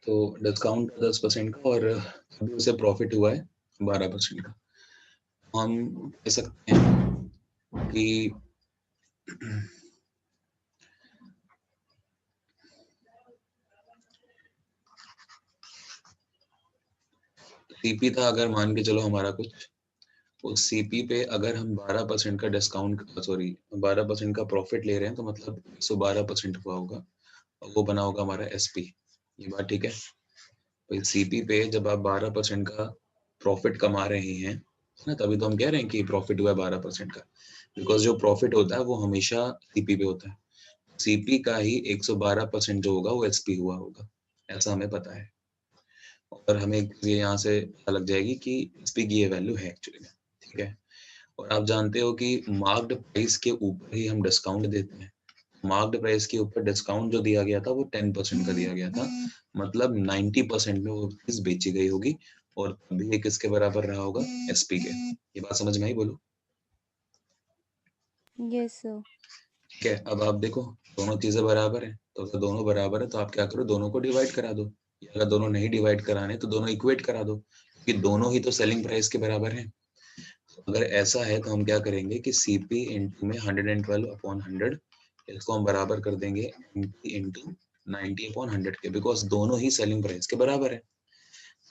तो डिस्काउंट 10% का और अभी उसे प्रॉफिट हुआ है 12% का। हम कह सकते हैं कि सीपी था, अगर मान के चलो हमारा कुछ, उस सीपी पे अगर हम 12% का डिस्काउंट, सॉरी 12% का प्रॉफिट ले रहे हैं, तो मतलब 112% हुआ होगा और वो बना होगा हमारा एसपी। ये बात ठीक है? तो सीपी पे जब आप 12% का प्रॉफिट कमा रहे हैं ना, तभी तो हम कह रहे हैं कि प्रॉफिट हुआ है 12% का, बिकॉज जो प्रॉफिट होता है वो हमेशा सीपी पे होता है। सीपी का ही 112% जो होगा वो एसपी हुआ होगा, ऐसा हमें पता है। और हमें ये यहाँ से पता लग जाएगी कि एसपी की ये वैल्यू है एक्चुअली में, ठीक है। और आप जानते हो कि मार्क्ड प्राइस के ऊपर ही हम डिस्काउंट देते हैं। मार्क्ड प्राइस के ऊपर डिस्काउंट जो दिया गया था वो 10% का दिया गया था, मतलब 90% में वो चीज बेची गई होगी, और तभी ये किसके बराबर रहा होगा? एसपी के। ये बात समझ में आई? बोलो। Yes sir. ठीक है, अब आप देखो दोनों चीजें बराबर हैं, तो अगर दोनों बराबर है तो आप क्या करो, दोनों को डिवाइड करा दो। या अगर दोनों नहीं डिवाइड कराने तो दोनों इक्वेट करा दो, क्योंकि दोनों ही तो सेलिंग प्राइस के बराबर हैं। अगर ऐसा है तो हम क्या करेंगे कि सीपी इंटू में 112/100, इसको हम बराबर कर देंगे एमपी इंटू 90/100 के, बिकॉज दोनों ही सेलिंग प्राइस के बराबर है।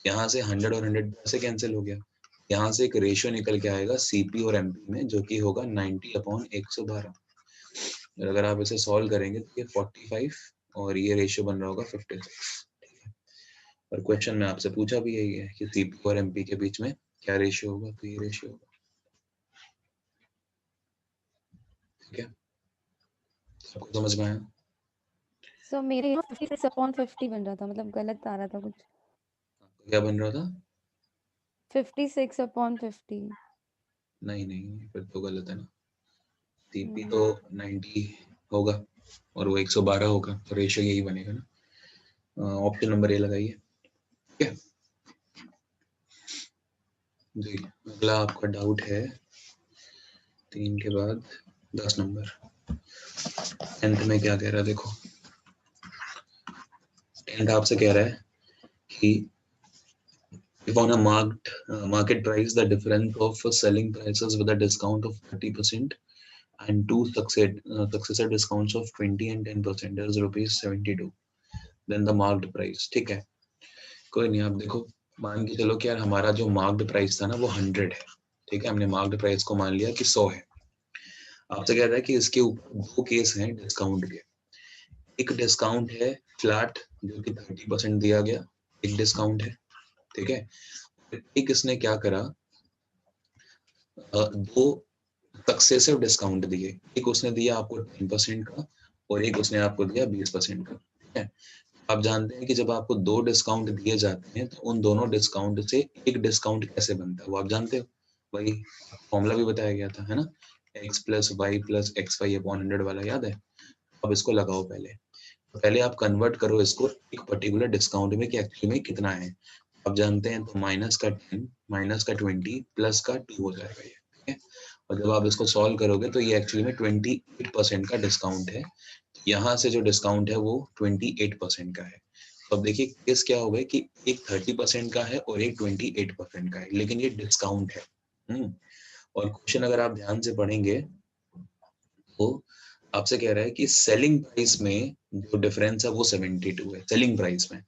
यहाँ से 100 और 100 से कैंसिल हो गया, यहाँ से एक रेशियो निकल के आएगा सीपी और एमपी में, जो कि होगा 90/112। और अगर आप इसे सॉल्व करेंगे तो ये 45 और ये रेशियो बन रहा होगा 56। और क्वेश्चन में आपसे पूछा भी यही है कि सीपी और एमपी के बीच में क्या रेशियो होगा, तो ये रेशियो होगा। ठीक है, सबको समझ में आया? सर मेरे यहाँ 56/50 बन रहा था, मतलब गलत आ रहा था कुछ। क्या बन रहा था? 56/50। नहीं नहीं, फिर तो गलत है ना। सीपी तो हम्म। 90 होगा और वो 112 होगा, तो रेशियो यही बनेगा ना। ऑप्शन नंबर ए लगाइए। ठीक है जी। अगला आपका डाउट है 3 के बाद 10 नंबर। 10th में क्या कह रहा है देखो। 10th आपसे कह रहा है कि if on a market price the difference of selling prices with a discount of 30% and two successive discounts of 20 and 10% is rupees 72, then the marked price। ठीक है, कोई नहीं, आप देखो मान के चलो कि यार हमारा जो मार्क्ड प्राइस था ना वो 100 है। ठीक है, हमने मार्क्ड प्राइस को मान लिया कि 100 है। आपसे कह रहा है कि इसके ऊपर दो केस हैं डिस्काउंट के। एक डिस्काउंट है फ्लैट, जो कि 30% दिया गया, एक डिस्काउंट है। ठीक है, एक इसने क्या करा, दो सक्सेसिव डिस्काउंट दिए। एक उसने दिया आपको 10% का और एक उसने आपको दिया 20% का। ठीक है, आप जानते हैं कि जब आपको दो डिस्काउंट दिए जाते हैं तो उन दोनों डिस्काउंट से एक डिस्काउंट कैसे बनता है वो आप जानते हो? वही फॉर्मूला भी बताया गया था, है ना, x plus Y plus X Y upon 100 वाला, याद है? अब इसको लगाओ पहले। पहले आप कन्वर्ट करो इसको एक पर्टिकुलर डिस्काउंट में कि एक्चुअली में कितना है। आप जानते हैं तो माइनस का 10 माइनस का 20 प्लस का 2 हो जाएगा ये। ठीक है, और जब आप इसको सॉल्व करोगे तो ये एक्चुअली में 28% का डिस्काउंट है। यहाँ से जो डिस्काउंट है वो 28% का है। तो अब देखिए केस क्या हो गया कि एक 30% का है और एक 28% का है, लेकिन ये डिस्काउंट है। और क्वेश्चन अगर आप ध्यान से पढ़ेंगे तो आपसे कह रहा है कि सेलिंग प्राइस में जो डिफरेंस है वो 72 है सेलिंग प्राइस में।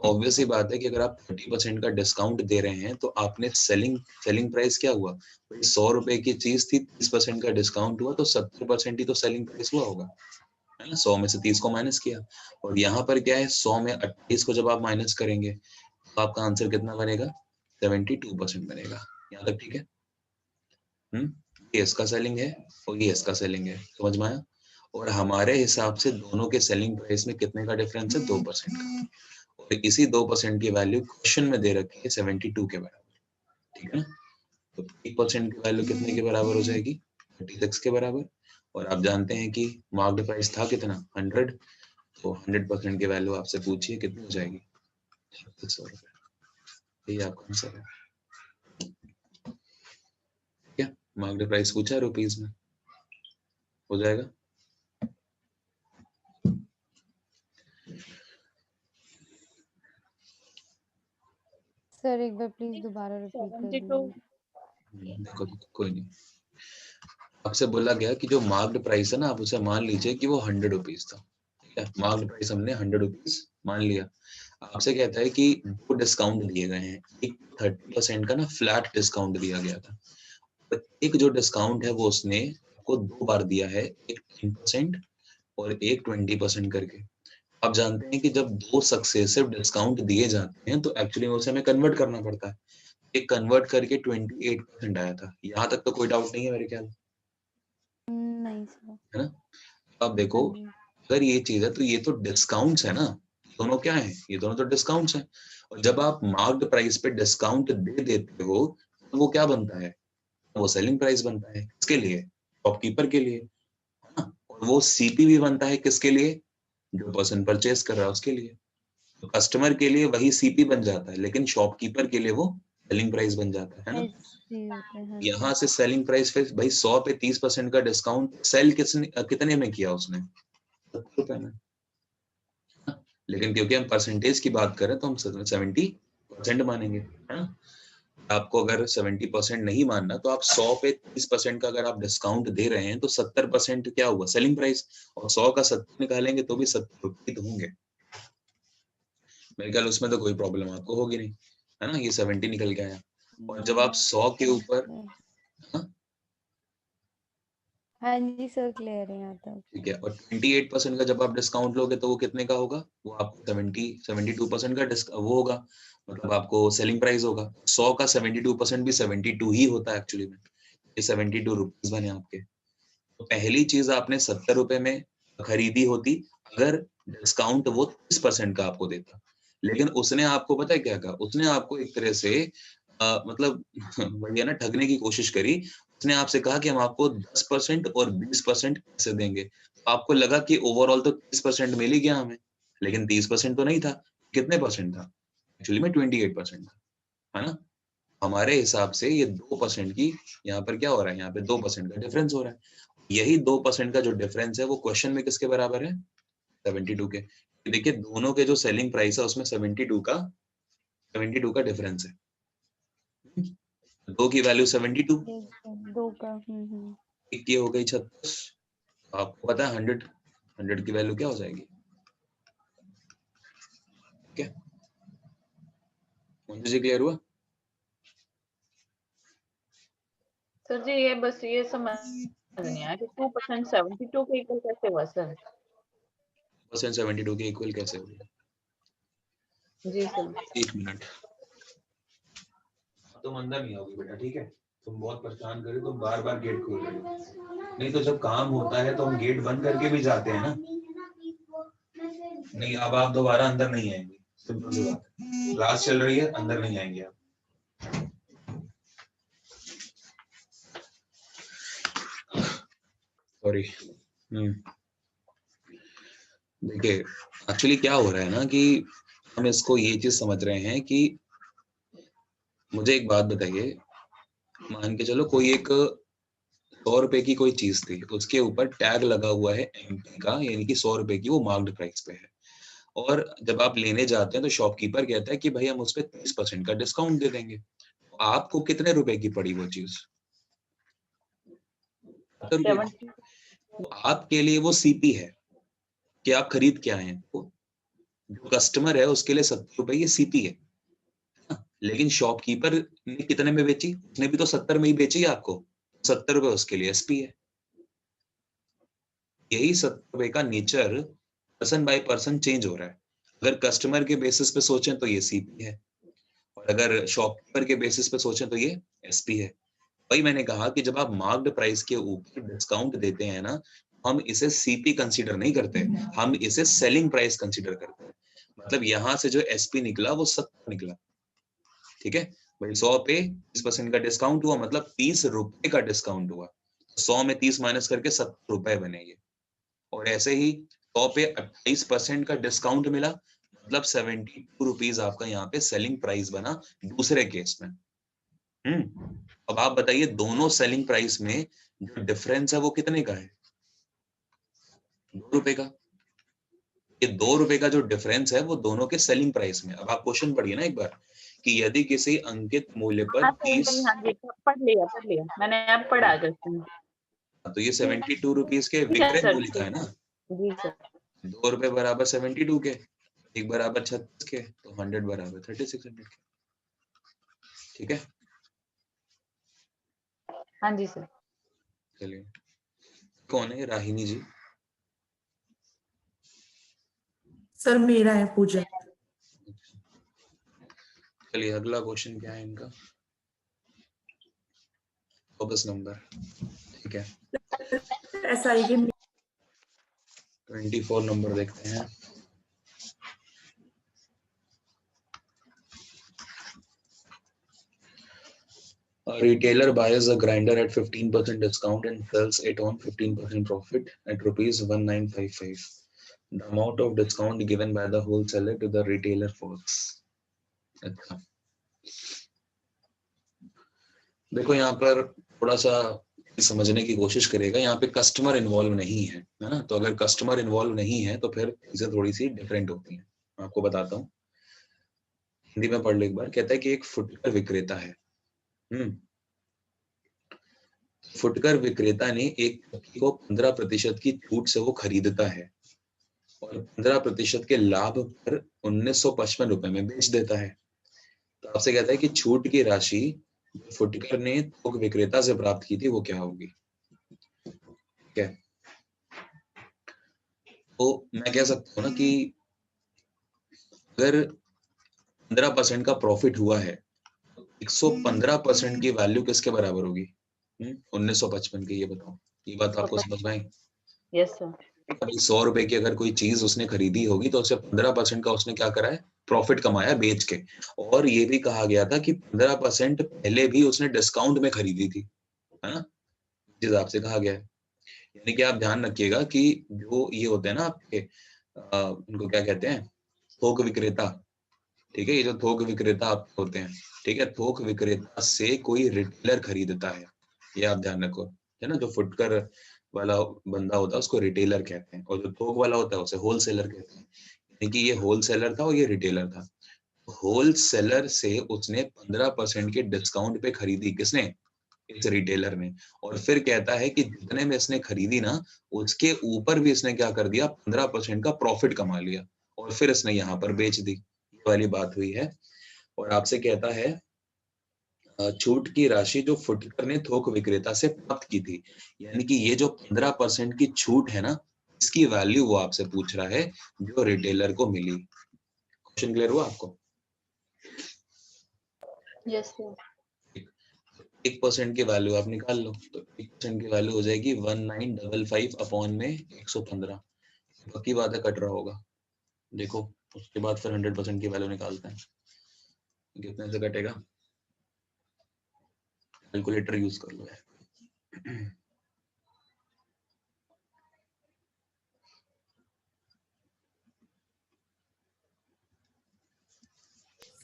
ऑब्वियस ही बात है कि अगर आप 30% का डिस्काउंट दे रहे हैं तो आपने सेलिंग सेलिंग प्राइस क्या हुआ, 100 रुपए की चीज थी, 30% का डिस्काउंट हुआ तो 70% ही तो सेलिंग प्राइस हुआ होगा, है ना। 100 में से 30 को माइनस किया, और यहाँ पर क्या है, 100 में 28 को जब आप माइनस करेंगे तो आपका आंसर कितना बनेगा? 72% बनेगा। यहाँ तक ठीक है? ये इसका सेलिंग है और ये इसका सेलिंग है, समझ में आया? और हमारे हिसाब से दोनों के सेलिंग प्राइस में कितने का डिफरेंस है? 2% का। और इसी 2% की वैल्यू क्वेश्चन में दे रखी है 72 के बराबर। ठीक है ना, तो 1% की वैल्यू कितने के बराबर हो जाएगी? 36 के बराबर। और आप जानते हैं कि मार्क्ड प्राइस था कितना? 100। तो 100% की वैल्यू आपसे पूछिए कितनी हो जाएगी? 3600 रुपए। यही आपका आंसर है। ठीक है, मार्क्ड प्राइस पूछा है रुपीज में, हो जाएगा। सर एक बार प्लीज दोबारा रिपीट कर 72 दीजिए। देखो कोई नहीं, आपसे बोला गया कि जो मार्क्ड प्राइस है ना, आप उसे मान लीजिए कि वो 100 रुपीज था, ठीक है, मार्क्ड प्राइस हमने 100 रुपीज मान लिया। आपसे कहता है कि 2 डिस्काउंट दिए गए हैं, एक 30% का ना फ्लैट डिस्काउंट दिया गया था, एक जो डिस्काउंट है वो उसने आपको 2 बार दिया है, एक 10% और एक 20% करके। आप जानते हैं कि जब 2 सक्सेसिव डिस्काउंट दिए जाते हैं तो एक्चुअली उसे हमें कन्वर्ट करना पड़ता है। एक कन्वर्ट करके 28% आया था। यहाँ तक तो कोई डाउट नहीं है मेरे ख्याल, नहीं सर। है ना? अब देखो, हाँ जी। अगर ये चीज है तो ये तो डिस्काउंट्स है ना, दोनों क्या है, ये दोनों तो डिस्काउंट्स हैं। और जब आप मार्क्ड प्राइस पे डिस्काउंट दे देते हो तो वो क्या बनता है, वो सेलिंग प्राइस बनता है। किसके लिए? शॉपकीपर के लिए, है ना? और वो सीपी भी बनता है किसके लिए? जो पर्सन परचेस कर रहा है उसके लिए। तो कस्टमर के लिए वही सीपी बन जाता है, लेकिन शॉपकीपर के लिए वो सेलिंग प्राइस बन जाता है ना। एसपी होता है, हाँ जी। यहाँ से सेलिंग प्राइस पे भाई 100 पे 30% का डिस्काउंट सेल कितने में किया उसने? 70 रुपए में। लेकिन क्योंकि हम परसेंटेज की बात करें तो हम 70% मानेंगे, है ना? आपको अगर 70% नहीं मानना तो आप 100 पे 30% का अगर आप डिस्काउंट दे रहे हैं तो 70% क्या हुआ? Selling price. और 100 का 70 निकालेंगे तो भी 70 रुपये तो होंगे। मेरे ख्याल उसमें तो कोई प्रॉब्लम आपको होगी नहीं, है ना? ये 70 निकल के आया। और जब आप 100 के ऊपर, हाँ हाँ जी सर, क्लियर है यहाँ तक। ठीक है, और 28% का जब आप डिस्काउंट लोगे तो वो कितने का होगा? वो आपको 72% का वो होगा, मतलब आपको सेलिंग प्राइस होगा। 100 का 72% भी 72 ही होता है एक्चुअली में। ये 72 रुपीज बने आपके। तो पहली चीज आपने 70 रुपए में खरीदी होती अगर डिस्काउंट वो 30% का आपको देता, लेकिन उसने आपको पता है क्या कहा? उसने आपको एक तरह से मतलब बढ़िया ना ठगने की कोशिश करी। उसने आपसे कहा कि हम आपको 10% और 20% कैसे देंगे। तो आपको लगा कि ओवरऑल तो 30% मिल ही गया हमें, लेकिन 30% तो नहीं था। कितने परसेंट था? एक्चुअली में 28% था, है ना? हमारे हिसाब से ये 2% की यहाँ पर क्या हो रहा है, यहाँ पे 2% का डिफरेंस हो रहा है। यही 2% का जो डिफरेंस है वो क्वेश्चन में किसके बराबर है? 72 के। देखिए दोनों के जो सेलिंग प्राइस है उसमें 72 का डिफरेंस है। 2 की वैल्यू 72, दो का। एक की हो गई 36। आपको पता है 100 की वैल्यू क्या हो जाएगी? ठीक है, मुझे क्लियर हुआ? सर जी ये बस ये समझ नहीं आया कि 2% 72 के इक्वल कैसे हुआ सर? 72 के इक्वल कैसे होगा? जी सर। 1 मिनट, तुम अंदर नहीं आओगी बेटा, ठीक है? तुम बहुत परेशान कर रहे हो, तुम बार बार गेट खोल रहे हो। नहीं तो जब काम होता है तो हम गेट बंद करके भी जाते हैं ना। नहीं, अब आप दोबारा अंदर नहीं आएंगे, सिंपल सी बात है। क्लास चल रही है, अंदर नहीं आएंगे आप। सॉरी। देखिए एक्चुअली क्या हो रहा है ना कि हम इसको ये चीज समझ रहे हैं कि, मुझे एक बात बताइए, मान के चलो कोई एक 100 रुपए की कोई चीज थी, उसके ऊपर टैग लगा हुआ है एमपी का, यानी कि 100 रुपए की वो मार्क्ड प्राइस पे है। और जब आप लेने जाते हैं तो शॉपकीपर कहता है कि भाई हम उस पर 30% का डिस्काउंट दे देंगे। तो आपको कितने रुपए की पड़ी वो चीज? 70 रुपए की। 70 तो आपके लिए वो सीपी है कि आप खरीद के आए हैं। तो जो कस्टमर है उसके लिए 70 रुपए ये सीपी है। लेकिन शॉपकीपर ने कितने में बेची? उसने भी तो 70 में ही बेची आपको। 70 रुपए उसके लिए एसपी है। यही 70 रुपए का nature person by person change हो रहा है। अगर कस्टमर के बेसिस पे सोचें तो ये सीपी है, और अगर शॉपकीपर के बेसिस पे सोचें तो ये एसपी है। वही मैंने कहा कि जब आप मार्क्ड प्राइस के ऊपर डिस्काउंट देते हैं ना, हम इसे सीपी कंसीडर नहीं करते, हम इसे सेलिंग प्राइस कंसीडर करते हैं। मतलब यहाँ से जो एसपी निकला वो 70 निकला, ठीक है भाई। 100 पे 30% का डिस्काउंट हुआ, मतलब 30 रुपए का डिस्काउंट हुआ। 100 में 30 माइनस करके 70 रुपए बनेंगे। और ऐसे ही 100 पे 28% का डिस्काउंट मिला, मतलब 72 रुपीज आपका यहाँ पे सेलिंग प्राइस बना दूसरे केस में। अब आप बताइए दोनों सेलिंग प्राइस में जो डिफरेंस है वो कितने का है? 2 रुपए का। ये 2 रुपए का जो डिफरेंस है वो दोनों के सेलिंग प्राइस में। अब आप क्वेश्चन पढ़िए ना एक बार, कि यदि किसी अंकित मूल्य पर हाँ सही 30, सही, हाँ जी पढ़ लिया मैंने, अब पढ़ा क्वेश्चन। तो ये 72 रुपीज के ठीक है विक्रय सर, मूल्य का है ठीक ना, है जी सर। 2 रुपए बराबर 72 के, 1 बराबर 36 के, तो 100 बराबर 3600 के। ठीक है, हाँ जी सर। चलिए, कौन है राहिनी जी? सर मेरा है पूजा। चलिए अगला क्वेश्चन क्या है इनका, फोकस नंबर, ठीक है, SI के 24 नंबर देखते हैं। A retailer buys a grinder at 15% discount and sells it on 15% profit at rupees 1955. The amount of discount given by the wholesaler to the retailer works. अच्छा, देखो यहाँ पर थोड़ा सा समझने की कोशिश करेगा, यहाँ पे कस्टमर इन्वॉल्व नहीं है ना, तो अगर कस्टमर इन्वॉल्व नहीं है तो फिर चीजें थोड़ी सी डिफरेंट होती हैं। आपको बताता हूँ, हिंदी में पढ़ लो एक बार। कहता है कि एक फुटकर विक्रेता है, फुटकर विक्रेता ने एक चक्की को 15% की छूट से वो खरीदता है और 15% के लाभ पर 1955 रुपए में बेच देता है। तो आपसे कहता है कि छूट की राशि फुटकर ने थोक विक्रेता से प्राप्त की थी वो क्या होगी। ठीक है, तो मैं कह सकता हूँ ना कि अगर 15% का प्रॉफिट हुआ है, 115% की वैल्यू किसके बराबर होगी? 1955 की, ये बताओ, ये बात आपको समझ में आई? Yes sir. अभी 100 रुपए की अगर कोई चीज उसने खरीदी होगी तो उससे 15% का उसने क्या करा है, प्रॉफिट कमाया बेच के। और ये भी कहा गया था कि 15% पहले भी उसने डिस्काउंट में खरीदी थी, है ना, जिस आपसे कहा गया है। यानी कि आप ध्यान रखिएगा कि जो ये होते हैं ना आपके, उनको क्या कहते हैं, थोक विक्रेता। ठीक है, ये जो थोक विक्रेता आप होते हैं, ठीक है, थोक विक्रेता से कोई रिटेलर खरीदता है, ये आप ध्यान रखो, है ना। जो फुटकर वाला बंदा होता है उसको रिटेलर कहते हैं, और जो थोक वाला होता है उसे होलसेलर कहते हैं। यानी कि ये होलसेलर था और ये रिटेलर था। होलसेलर से उसने 15% के डिस्काउंट पे खरीदी, किसने? इस रिटेलर ने। और फिर कहता है कि जितने में इसने खरीदी ना, उसके ऊपर भी इसने क्या कर दिया, 15% का प्रॉफिट कमा लिया और फिर इसने यहाँ पर बेच दी। ये वाली बात हुई है। और आपसे कहता है छूट की राशि जो फुटकर ने थोक विक्रेता से प्राप्त की थी, यानी कि ये जो 15% की छूट है ना, इसकी वैल्यू वो आपसे पूछ रहा है जो रिटेलर को मिली। क्वेश्चन क्लियर हुआ आपको? Yes sir. 1% की वैल्यू आप निकाल लो, तो 1% की वैल्यू हो जाएगी 1955 अपॉन में 115। पक्की बात है कट रहा होगा, देखो उसके बाद फिर 100% की वैल्यू निकालते हैं, कितने से कटेगा, कैलकुलेटर यूज कर लो यार।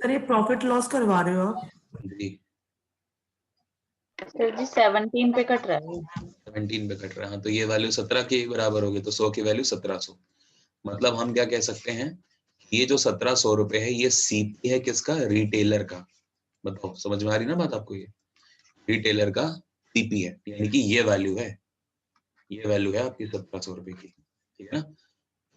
सर ये प्रॉफिट लॉस करवा रहे हो आप? जी, सर जी 17 पे कट रहा है। 17 पे कट रहा है, हाँ, तो ये वैल्यू 17 के बराबर होगी, तो 100 की वैल्यू 1700। मतलब हम क्या कह सकते हैं, ये जो 1700 रुपए है ये सीपी है किसका, रिटेलर का। बताओ समझ में आ रही ना बात आपको, ये रिटेलर का सीपी है, यानी कि ये वैल्यू है, ये वैल्यू है आपकी 1700 रुपए की। ठीक है ना,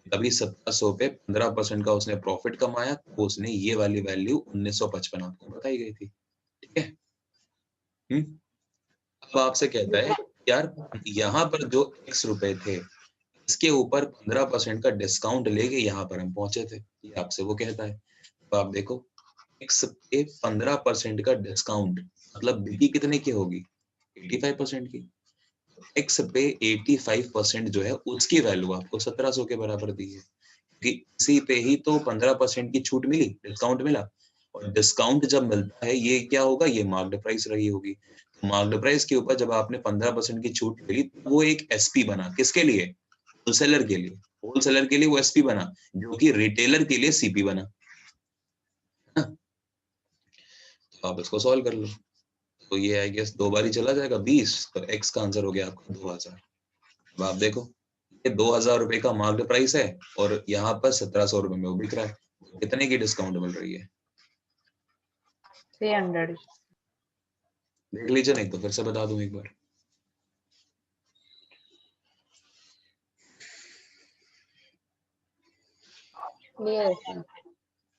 तभी 1700 पे 15% का उसने प्रॉफिट कमाया, तो उसने ये वाली वैल्यू 1955 आपको बताई गई थी। ठीक है, अब आपसे कहता है यार यहाँ पर जो x रुपए थे, इसके ऊपर 15% का डिस्काउंट लेके यहाँ पर हम पहुंचे थे, ये आपसे वो कहता है। तो आप देखो x पे 15% का डिस्काउंट, मतलब बिक्री कितने की होगी, 85% की। x पे 85% जो है उसकी वैल्यू आपको 1700 के बराबर दी है, कि इसी पे ही तो 15% की छूट मिली, डिस्काउंट मिला। और डिस्काउंट जब मिलता है ये क्या होगा, ये मार्क्ड प्राइस रही होगी। तो मार्क्ड प्राइस के ऊपर जब आपने 15% की छूट मिली, वो एक एसपी बना, किसके लिए, होलसेलर के लिए। होलसेलर के लिए वो एसपी बना, जो कि रिटेलर के लिए सीपी बना। तो आप इसको सॉल्व कर लो, तो ये आई गेस 2 बार ही चला जाएगा 20, तो एक्स का आंसर हो गया आपका 2000। अब आप देखो ये 2000 रुपए का मार्क्ड प्राइस है और यहाँ पर 1700 रुपए में वो बिक रहा है, कितने की डिस्काउंट मिल रही है। 300 देख लीजिए, नहीं तो फिर से बता दूं एक बार। क्लियर है सर?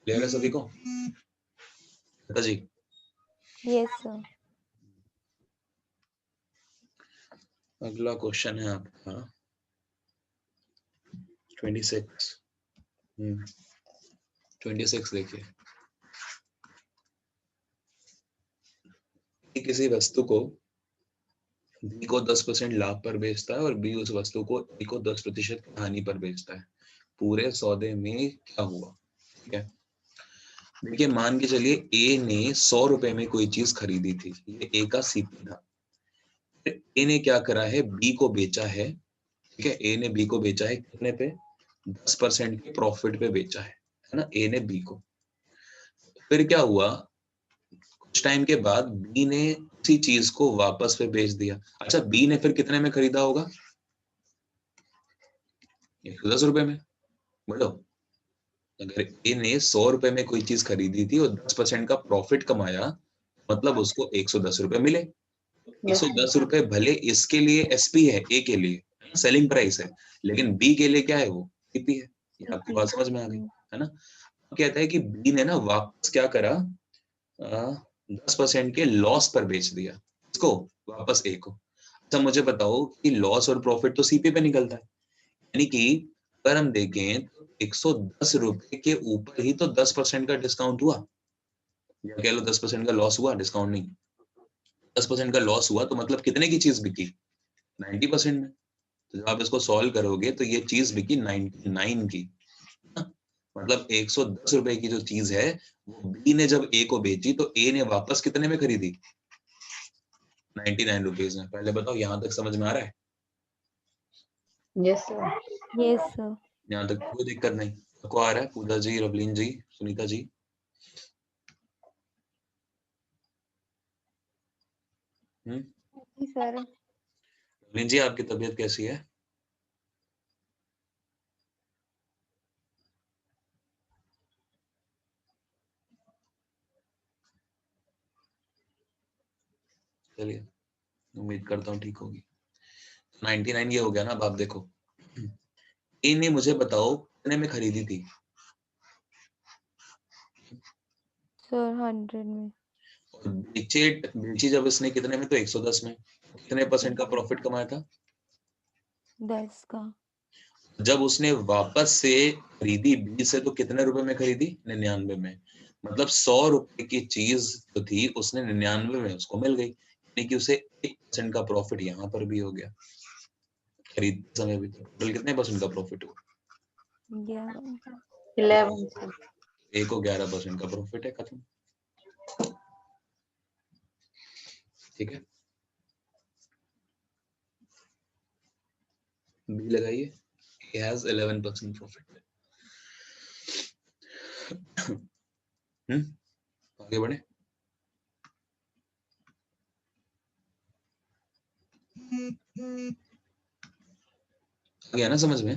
क्लियर है सभी को? बेटा जी, यस सर। अगला क्वेश्चन है आपका 26। 26 देखिए, किसी वस्तु को बी को 10% लाभ पर बेचता है और बी उस वस्तु को ए को 10% हानि पर बेचता है। पूरे सौदे में क्या हुआ? ठीक है, देखिए मान के चलिए ए ने 100 रुपए में कोई चीज खरीदी थी, ये ए का सीपी था। ए ने क्या करा है, बी को बेचा है। ठीक है, ए ने बी को बेचा है कितने पे? 10% के प्रॉफिट पे बेचा है ना, ए ने बी को। फिर क्या हुआ, कुछ टाइम के बाद बी ने उसी चीज को वापस पे बेच दिया। अच्छा, बी ने फिर कितने में खरीदा होगा? 110 रुपए में। बोलो, अगर ए ने 100 रुपए में कोई चीज खरीदी थी और 10% का प्रॉफिट कमाया, मतलब उसको 110 रुपए मिले। यस 110 रुपए भले इसके लिए एसपी है, ए के लिए सेलिंग प्राइस है, लेकिन बी के लिए क्या है, वो सीपी है। ये आपको बात समझ में आ गई है ना? कहता है कि बी ने ना वापस क्या करा, 10% के लॉस पर बेच दिया इसको वापस ए को। अच्छा मुझे बताओ कि लॉस और प्रॉफिट तो सीपी पे निकलता है, यानी कि अगर हम देखें तो 110 रुपए के ऊपर ही तो 10% का डिस्काउंट हुआ, या कह लो 10% का लॉस हुआ, डिस्काउंट नहीं, 10% का लॉस हुआ, तो मतलब कितने की चीज बिकी? 90% में। तो जब आप इसको सॉल्व करोगे तो ये चीज बिकी 99 की। मतलब 110 रुपए की जो चीज है वो बी ने जब ए को बेची तो ए ने वापस कितने में खरीदी? 99 रुपीज में। पहले बताओ यहां तक समझ में आ रहा है? Yes sir. Yes sir. यहाँ तक कोई दिक्कत नहीं? सबको आ रहा है? पूजा जी, रवलीन जी, सुनीता जी? सर रवलीन जी, आपकी तबीयत कैसी है? चलिए, उम्मीद करता हूँ ठीक होगी। 99 ये हो गया ना। अब आप देखो, ए ने मुझे बताओ कितने में खरीदी थी? सर 100 में। और बेची जब इसने कितने में, तो 110 में। कितने % का प्रॉफिट कमाया था? 10 का। जब उसने वापस से खरीदी 20 से, तो कितने रुपए में खरीदी? 99 में। मतलब 100 रुपए की चीज जो थी उसने 99 में उसको मिल गई, यानी कि उसे 1% का प्रॉफिट यहाँ पर भी हो गया। खरीद समय भी तो टोटल कितने % का प्रॉफिट हुआ? 11 सर। ए को 11% का प्रॉफिट है, खत्म। ठीक है, बी लगाइए, ए हैज 11% प्रॉफिट। आगे बढ़े। आ गया ना समझ में?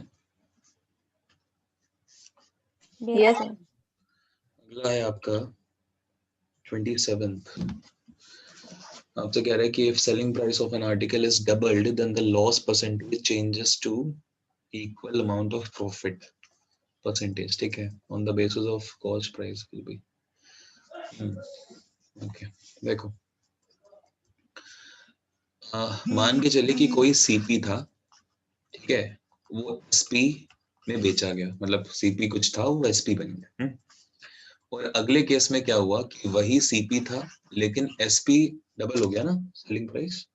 Yes sir. अगला है आपका 27th। आपसे कह रहा है कि if selling price of an article is doubled then the loss percentage changes to equal amount of profit percentage। ठीक है, on the basis of cost price will be okay। देखो, मान के चले कि कोई सीपी था, ठीक है, वो एसपी में बेचा गया, मतलब सीपी कुछ था वो एसपी बन गया। और अगले केस में क्या हुआ कि वही सीपी था लेकिन एसपी डबल हो गया ना, सेलिंग प्राइस।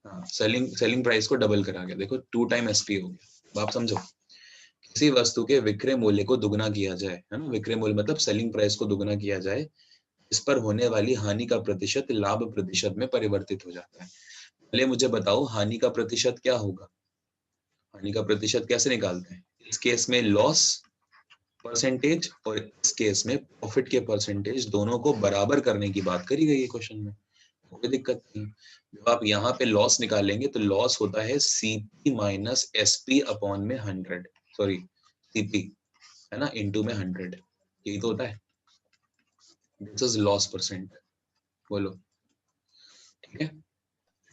हाँ, सेलिंग प्राइस को डबल करा गया। देखो 2 टाइम एसपी हो गया। अब आप समझो, किसी वस्तु के विक्रय मूल्य को दुगना किया जाए, है ना, विक्रय मूल्य मतलब सेलिंग प्राइस को दुगना किया जाए, इस पर होने वाली हानि का प्रतिशत लाभ प्रतिशत में परिवर्तित हो जाता है। पहले मुझे बताओ हानि का प्रतिशत क्या होगा? हानि का प्रतिशत कैसे निकालते हैं? इस केस में लॉस परसेंटेज और इस केस में प्रॉफिट के परसेंटेज, दोनों को बराबर करने की बात करी गई है क्वेश्चन में, कोई दिक्कत नहीं। जब आप यहाँ पे लॉस निकालेंगे तो लॉस होता है सीपी माइनस एसपी अपॉन में 100, सॉरी सीपी है ना, इनटू में 100, यही तो होता है। दिस इज लॉस परसेंट, बोलो, ठीक है,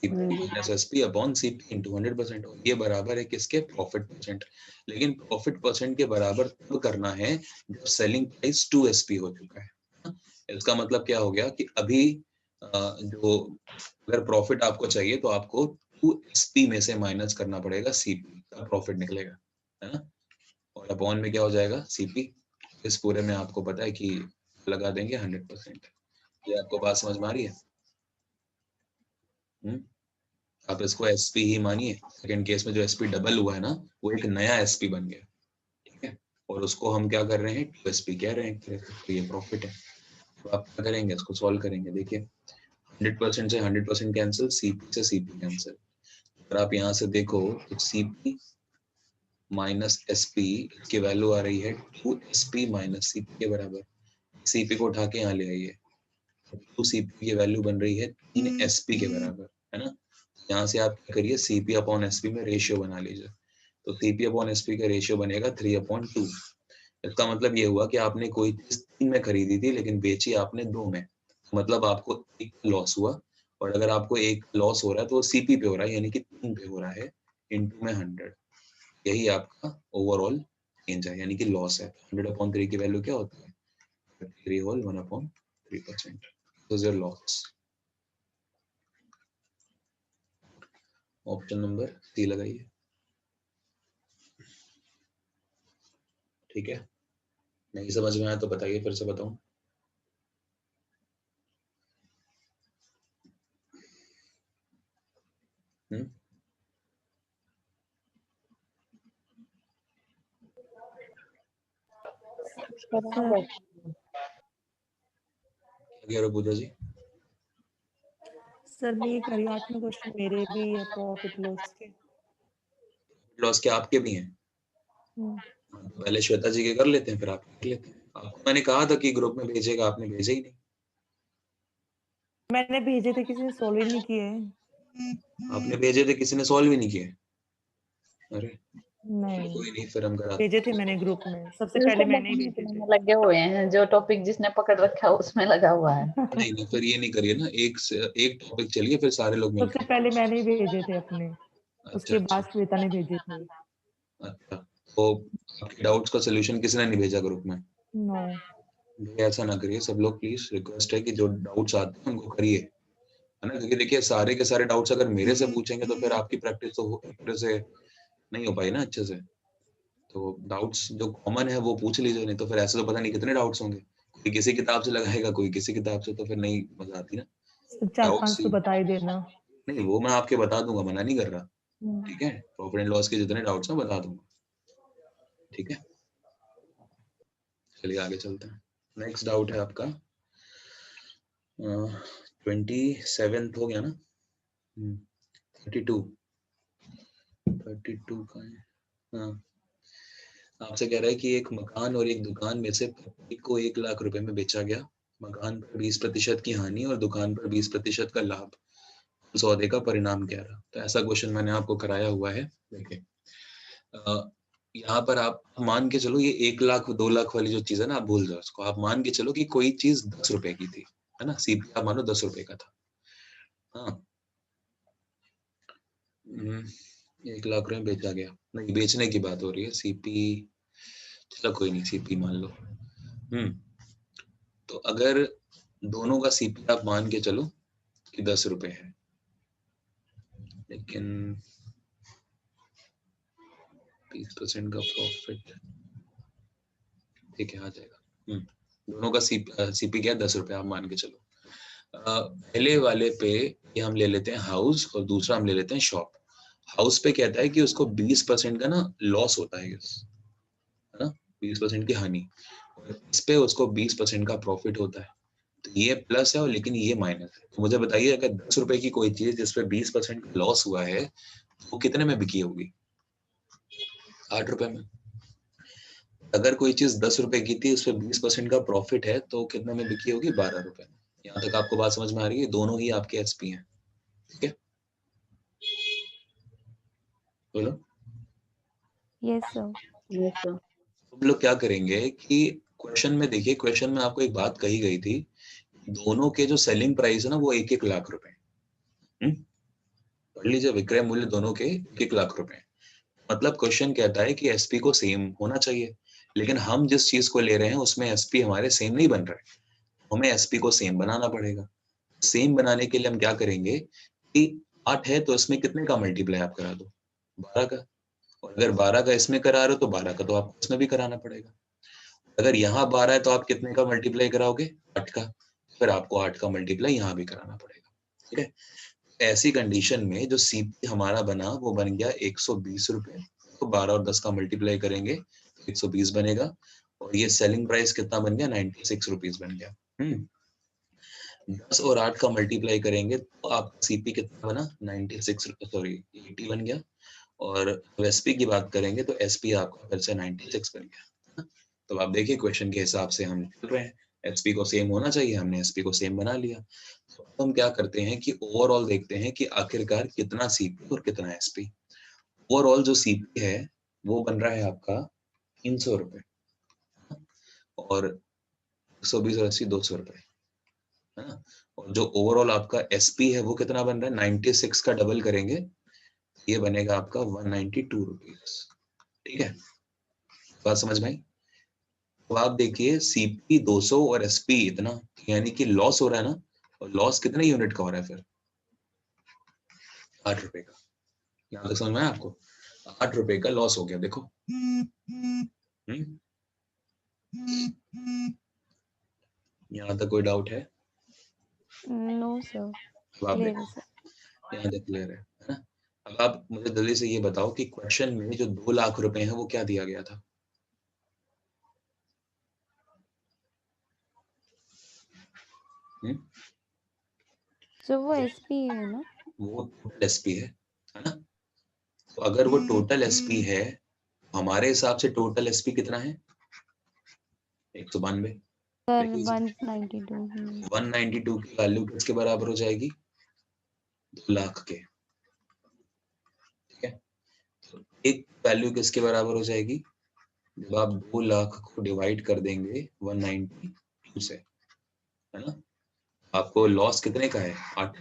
minus SP upon CP into 100%, और ये बराबर है किसके, प्रॉफिट परसेंट। लेकिन प्रॉफिट परसेंट के बराबर तब करना है जब सेलिंग प्राइस 2SP हो चुका है। इसका मतलब क्या हो गया कि अभी जो अगर प्रॉफिट आपको चाहिए तो आपको 2SP में से माइनस करना पड़ेगा सीपी, तब प्रॉफिट निकलेगा, है ना, और अपॉन में क्या हो जाएगा, सीपी। इस पूरे में आपको पता है कि लगा देंगे 100%। ये आपको बात समझ में आ रही है? आप इसको एसपी ही मानिए। सेकंड केस में जो एसपी डबल हुआ है ना, वो एक नया एसपी बन गया, ठीक है, और उसको हम क्या कर रहे हैं, 2SP कह रहे हैं, तो ये प्रॉफिट है। तो आप क्या करेंगे, इसको सॉल्व करेंगे। देखिए 100% से 100% कैंसिल, सीपी से सीपी कैंसिल। अगर आप यहाँ से देखो तो सीपी माइनस एसपी की वैल्यू आ रही है 2SP माइनस सीपी के बराबर। सीपी को उठा के यहाँ ले आइए, 2CP की वैल्यू बन रही है 3SP के बराबर, है ना। यहाँ से आप क्या करिए, CP अपॉन SP में रेशियो बना लीजिए, तो CP अपॉन SP का रेशियो बनेगा 3/2। इसका मतलब ये हुआ कि आपने कोई चीज 3 में खरीदी थी लेकिन बेची आपने 2 में, मतलब आपको एक लॉस हुआ, और अगर आपको एक लॉस हो रहा है तो वो CP पे हो रहा है, यानी कि 3 पे हो रहा है, इनटू में 100, यही आपका ओवरऑल चेंज है, यानी कि लॉस है। 100/3 की वैल्यू क्या होता है, 3 होल 1/3%, तो your loss. Option number C लगाइए, ठीक है। नहीं समझ में आया तो बताइए, फिर से बताऊं। सर क्या कह रहे हो पूजा जी? सर मैं ये कर रही हूँ, 8वें क्वेश्चन मेरे भी है प्रॉफिट लॉस के। लॉस के आपके भी हैं, पहले श्वेता जी के कर लेते हैं, फिर आप कर लेते हैं। आपको मैंने कहा था कि ग्रुप में भेजेगा, आपने भेजे ही नहीं। मैंने भेजे थे, किसी ने सॉल्व ही नहीं किए। आपने भेजे थे, किसी ने सॉल्व ही नहीं किए। अरे नहीं कोई नहीं, फिर हम कराते भेजे थे मैंने ग्रुप में, सबसे फिर पहले सब मैंने ही अपने भेजे अपने थे। में लगे हुए हैं, जो टॉपिक जिसने पकड़ रखा है उसमें लगा हुआ है। नहीं नहीं, फिर ये नहीं करिए ना, एक टॉपिक चलिए, फिर सारे लोग सबसे मिलकर। पहले मैंने ही भेजे थे अपने, अच्छा उसके बाद अच्छा श्वेता ने भेजे थे। अच्छा, तो आपके डाउट्स का सोल्यूशन किसने नहीं भेजा ग्रुप में? नो भैया ऐसा ना करिए, सब लोग प्लीज, रिक्वेस्ट है कि जो डाउट्स आते हैं उनको करिए, है ना, क्योंकि देखिए सारे के सारे डाउट्स अगर मेरे से पूछेंगे तो फिर आपकी प्रैक्टिस तो एक तरह से नहीं हो पाई ना अच्छे से। तो डाउट्स जो कॉमन है वो पूछ लीजिए, नहीं तो फिर ऐसे तो पता नहीं कितने डाउट्स होंगे, कोई किसी किताब से लगाएगा, कोई किसी किताब से, तो फिर नहीं मजा आती ना। 4-5 डाउट्स तो बता ही देना। नहीं, वो मैं आपके बता दूंगा, मना नहीं कर रहा, ठीक है, प्रॉफिट एंड लॉस के जितने डाउट्स हैं बता दूंगा, ठीक है। चलिए आगे चलते हैं। नेक्स्ट डाउट है आपका 27 हो गया ना, 32 का है, हाँ। आपसे कह रहा है कि एक मकान और एक दुकान में से प्रत्येक को 1 लाख रुपए में बेचा गया। मकान पर 20% की हानि और दुकान पर 20% का लाभ, सौदे का परिणाम क्या रहा? तो ऐसा क्वेश्चन मैंने आपको कराया हुआ है। देखिए यहाँ पर आप मान के चलो, ये 1 लाख 2 लाख वाली जो चीज है ना, आप भूल जाओ उसको। आप मान के चलो कि कोई चीज 10 रुपए की थी, है ना, सीपी आप मानो 10 रुपए का था, हाँ। 1 लाख रुपए बेचा गया, नहीं बेचने की बात हो रही है, सीपी चलो कोई नहीं, सीपी मान लो। तो अगर दोनों का सीपी आप मान के चलो कि 10 रुपए है, लेकिन 20% का प्रॉफिट, ठीक है, आ जाएगा। दोनों का सीपी क्या है, 10 रुपए आप मान के चलो। पहले वाले पे ये हम ले लेते हैं हाउस, और दूसरा हम ले लेते हैं शॉप। हाउस पे कहता है कि उसको 20% का ना लॉस होता है ना, 20% की हानि, और इस पे उसको 20% का प्रॉफिट होता है। तो ये प्लस है और लेकिन ये माइनस है। तो मुझे बताइए, अगर 10 रुपए की कोई चीज जिसपे 20% का लॉस हुआ है, तो वो कितने में बिकी होगी? 8 रुपए में। अगर कोई चीज 10 रुपए की थी, उस पर 20% का प्रॉफिट है, तो कितने में बिकी होगी? 12 रुपए में। यहाँ तक आपको बात समझ में आ रही है? दोनों ही आपके एसपी हैं, ठीक है। बोलो। Yes sir. Yes sir. हम लोग क्या करेंगे कि क्वेश्चन में देखिए, क्वेश्चन में आपको एक बात कही गई थी दोनों के जो सेलिंग प्राइस है ना वो 1-1 लाख रुपए। पढ़ लीजिए, विक्रय मूल्य दोनों के 1-1 लाख रुपए। मतलब क्वेश्चन कहता है कि एसपी को सेम होना चाहिए, लेकिन हम जिस चीज को ले रहे हैं उसमें एसपी हमारे सेम नहीं बन रहे, हमें एसपी को सेम बनाना पड़ेगा। सेम बनाने के लिए हम क्या करेंगे कि 8 है तो इसमें कितने का मल्टीप्लाई आप करा दो, 12 का। और अगर 12 का इसमें करा रहे हो तो 12 का तो आपको इसमें भी कराना पड़ेगा। अगर यहाँ 12 है तो आप कितने का मल्टीप्लाई कराओगे, 8 का, फिर आपको 8 का मल्टीप्लाई यहाँ भी कराना पड़ेगा। ठीक है, ऐसी कंडीशन में जो सीपी हमारा बना वो बन गया 120 रुपए, तो 12 और 10 का मल्टीप्लाई करेंगे तो 120 बनेगा, और ये सेलिंग प्राइस कितना बन गया, 96 रुपीज बन गया। 10 और 8 का मल्टीप्लाई करेंगे तो आपका सीपी कितना बना, 96 सॉरी 80 बन गया। और एसपी की बात करेंगे तो एसपी आपका फिर से 96 बन गया। तो आप देखिए क्वेश्चन के हिसाब से हम चल रहे हैं, एसपी को सेम होना चाहिए, हमने एसपी को सेम बना लिया। तो हम क्या करते हैं कि ओवरऑल देखते हैं कि आखिरकार कितना सीपी और कितना एसपी। ओवरऑल जो सीपी है वो बन रहा है आपका 300 रुपए, और 120 और 80 200 रुपए, है ना। और जो ओवरऑल आपका एसपी है वो कितना बन रहा है, 96 का डबल करेंगे ये बनेगा आपका 192 रुपीज। ठीक है, बात समझ में आई। तो आप देखिए सीपी 200 और एसपी इतना, यानी कि लॉस हो रहा है ना, और लॉस कितने यूनिट का हो रहा है फिर, 8 रुपए का। यहाँ तक समझ में आया आपको, 8 रुपए का लॉस हो गया। देखो यहाँ तक कोई डाउट है? नो सर, अब आप क्लियर देखो है सर। यहाँ तक क्लियर है ना। अब आप मुझे जल्दी से ये बताओ कि क्वेश्चन में जो 2 लाख रुपए हैं वो क्या दिया गया था? सो वो एसपी है ना? वो टोटल एसपी है ना। तो अगर वो टोटल एसपी है, हमारे हिसाब से टोटल एसपी कितना है, 192। सर 192। 192 की वैल्यू किसके बराबर हो जाएगी, 2 लाख के। ठीक है, तो एक वैल्यू किसके बराबर हो जाएगी, जब आप 2 लाख को डिवाइड कर देंगे 192 से, है ना। आपको लॉस कितने का है, 8।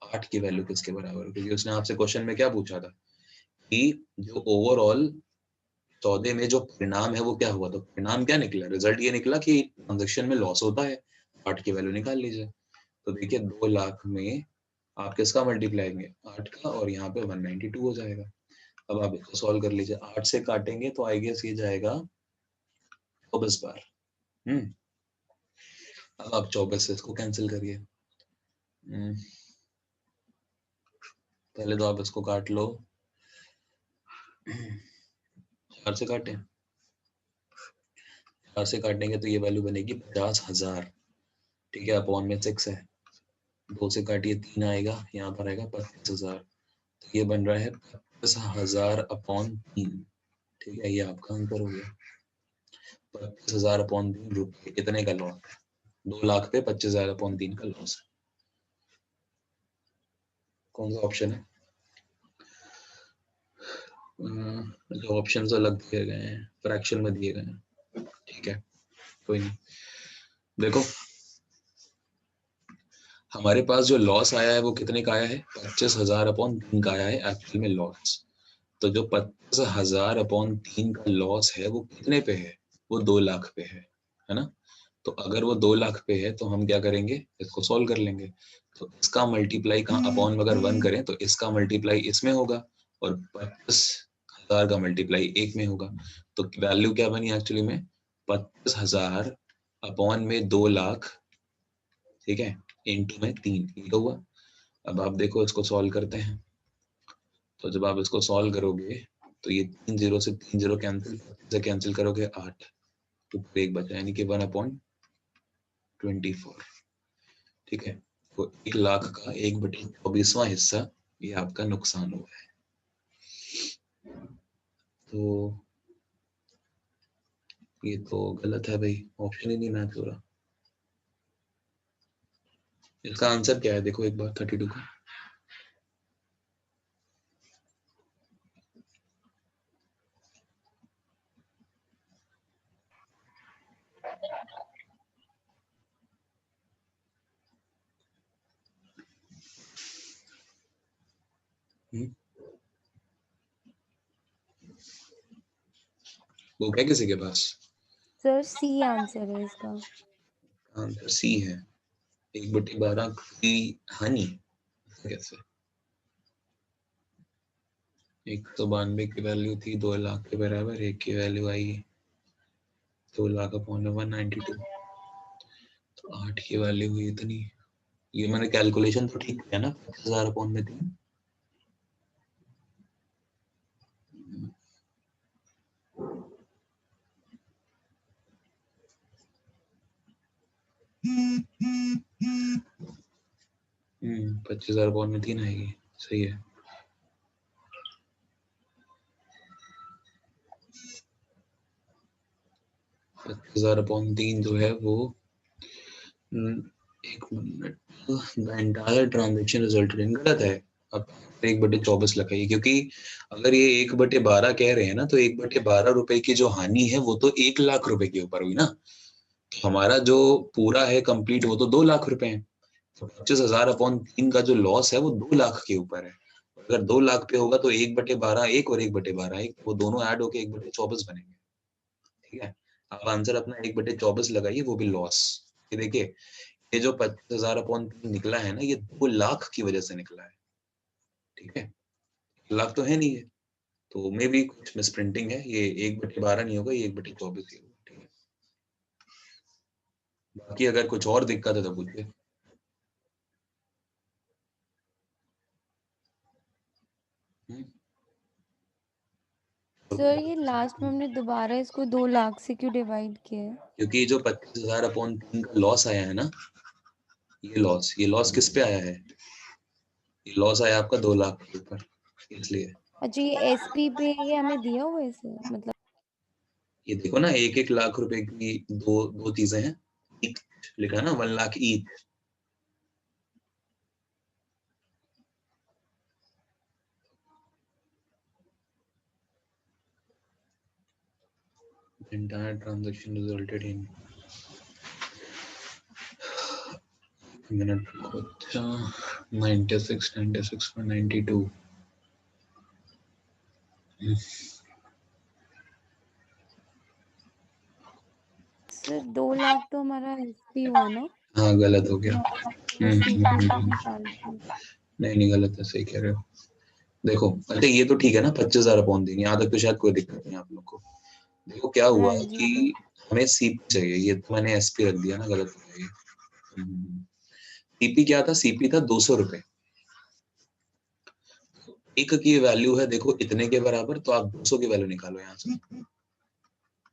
8 की वैल्यू किसके बराबर, क्योंकि उसने आपसे क्वेश्चन में क्या पूछा था कि जो ओवरऑल सौदे में जो परिणाम है वो क्या हुआ, तो परिणाम क्या निकला, रिजल्ट ये निकला कि ट्रांजेक्शन में लॉस होता है, 8 की वैल्यू निकाल लीजिए। तो देखिए 2 लाख में आप किसका मल्टीप्लाई करेंगे, 8 का, और यहाँ पे 192 हो जाएगा। अब आप इसको सॉल्व कर लीजिए, 8 से काटेंगे तो आई गेस ये जाएगा 24 बार। अब आप 24 से इसको कैंसिल करिए। पहले तो आप इसको काट लो, 4 से काटें, 4 से काटेंगे तो ये वैल्यू बनेगी 50,000। ठीक है, अपॉन में 6 है, 2 से काटिए 3 आएगा, यहाँ पर आएगा 25,000। तो ये बन रहा है 25,000 अपॉन 3। ठीक है, ये आपका आंसर हो गया। 25,000 अपॉन 3 रुपये कितने का लॉस है, 2 लाख पे 25,000 अपॉन 3 का लॉस है। कौन सा ऑप्शन है? जो ऑप्शन अलग दिए गए हैं, फ्रैक्शन में दिए गए हैं। ठीक है, कोई नहीं। देखो हमारे पास जो लॉस आया है वो कितने का आया है, 25,000 अपॉन 3 का आया है एक्चुअल में लॉस। तो जो 25,000 अपॉन 3 का लॉस है वो कितने पे है, वो 2 लाख पे है ना। तो अगर वो 2 लाख पे है तो हम क्या करेंगे, इसको सॉल्व कर लेंगे। तो इसका मल्टीप्लाई कहाँ, अपॉन में अगर 1 करें तो इसका मल्टीप्लाई इसमें होगा, और 25,000 का मल्टीप्लाई 1 में होगा। तो वैल्यू क्या बनी एक्चुअली में, 25,000 अपॉन में 2 लाख, ठीक है, इंटू में 3, ठीक हुआ। अब आप देखो इसको सॉल्व करते हैं, तो जब आप इसको सॉल्व करोगे तो ये 3 0 से 3 0 कैंसिल से कैंसिल करोगे 8, तो 1 बचा, यानी कि 1/24। ठीक है, तो 1 लाख का 1/24वां हिस्सा ये आपका नुकसान हुआ है। तो ये तो गलत है भाई, ऑप्शन ही नहीं मैच हो रहा। इसका आंसर क्या है, देखो एक बार 32 का। वो क्या किसी के पास? सर सी आंसर है इसका। आंसर सी है। 1/12 की हानि कैसे? 192 की वैल्यू थी 2 लाख के बराबर, 1 की वैल्यू आई 2 लाख अपॉन 192, तो 8 की वैल्यू हुई इतनी। ये मैंने कैलकुलेशन तो ठीक किया ना, 50,000 अपॉन में 3। हम्म, 25,000 अपॉन में 3 आएगी, सही है। अपॉन 3 जो है वो 1 minute, the entire transaction resulted in, गलत है। अब 1/24 लगाइए, क्योंकि अगर ये 1/12 कह रहे हैं ना, तो 1/12 रुपए की जो हानि है वो तो 1 लाख रुपए के ऊपर हुई ना। तो हमारा जो पूरा है कंप्लीट वो तो 2 लाख रुपए है। तो 25,000 अपॉन 3 का जो लॉस है वो 2 लाख के ऊपर है। अगर 2 लाख पे होगा तो 1/12 1 और 1/12 1, वो दोनों ऐड होके 1/24 बनेंगे। ठीक है, आप आंसर अपना 1/24 लगाइए, वो भी लॉस। ये देखिए, ये जो 25,000 अपॉन 3 निकला है ना, ये 2 लाख की वजह से निकला है। ठीक है, लाख तो है नहीं है, तो मे भी कुछ मिसप्रिंटिंग है, ये 1/12 नहीं होगा, ये 1/24 ही होगा। ठीक है, बाकी अगर कुछ और दिक्कत है तो पूछिए। सर ये लास्ट में हमने दोबारा इसको 2 लाख से क्यों डिवाइड किया है? क्योंकि जो 25,000 अपॉन 3 का लॉस आया है ना, ये लॉस किस पे आया है? ये लॉस आया आपका 2 लाख के ऊपर, इसलिए। अच्छा, ये एसपी पे ये हमें दिया हुआ है इसे, मतलब ये देखो ना, 1-1 लाख रुपए की दो चीजें हैं, लिखा है ना, 1 lakh each. Entire transaction resulted in minute 96.92। Sir 2 lakh तो हमारा एसपी हुआ ना। हाँ, गलत हो गया। नहीं गलत है, सही कह रहे हो। देखो, अच्छा ये तो ठीक है ना, 25,000 अपॉन देंगे, यहाँ तक तो शायद कोई दिक्कत नहीं आप लोग को। देखो क्या हुआ हाँ जी। कि हमें सीपी चाहिए, ये तो मैंने एसपी रख दिया ना, गलत हो गया ये। सीपी क्या था? सीपी था 200 रुपए। एक की वैल्यू है देखो इतने के बराबर, तो आप 200 की वैल्यू निकालो यहाँ से।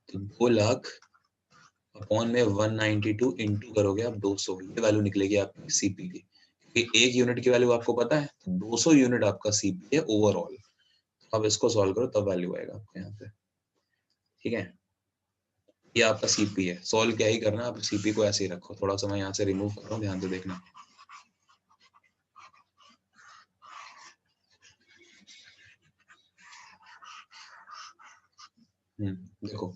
तो 2 लाख अपॉन में 192 इंटू करोगे आप 200, ये वैल्यू निकलेगी आपकी सीपी की। एक यूनिट की वैल्यू आपको पता है, तो 200 यूनिट आपका सीपी है ओवरऑल। अब इसको सॉल्व करो तब वैल्यू आएगा आपके यहाँ पे। ठीक है, ये आपका सीपी है। सॉल्व क्या ही करना, आप सीपी को ऐसे ही रखो। थोड़ा सा मैं यहाँ से रिमूव कर रहा हूँ, ध्यान से देखना। देखो,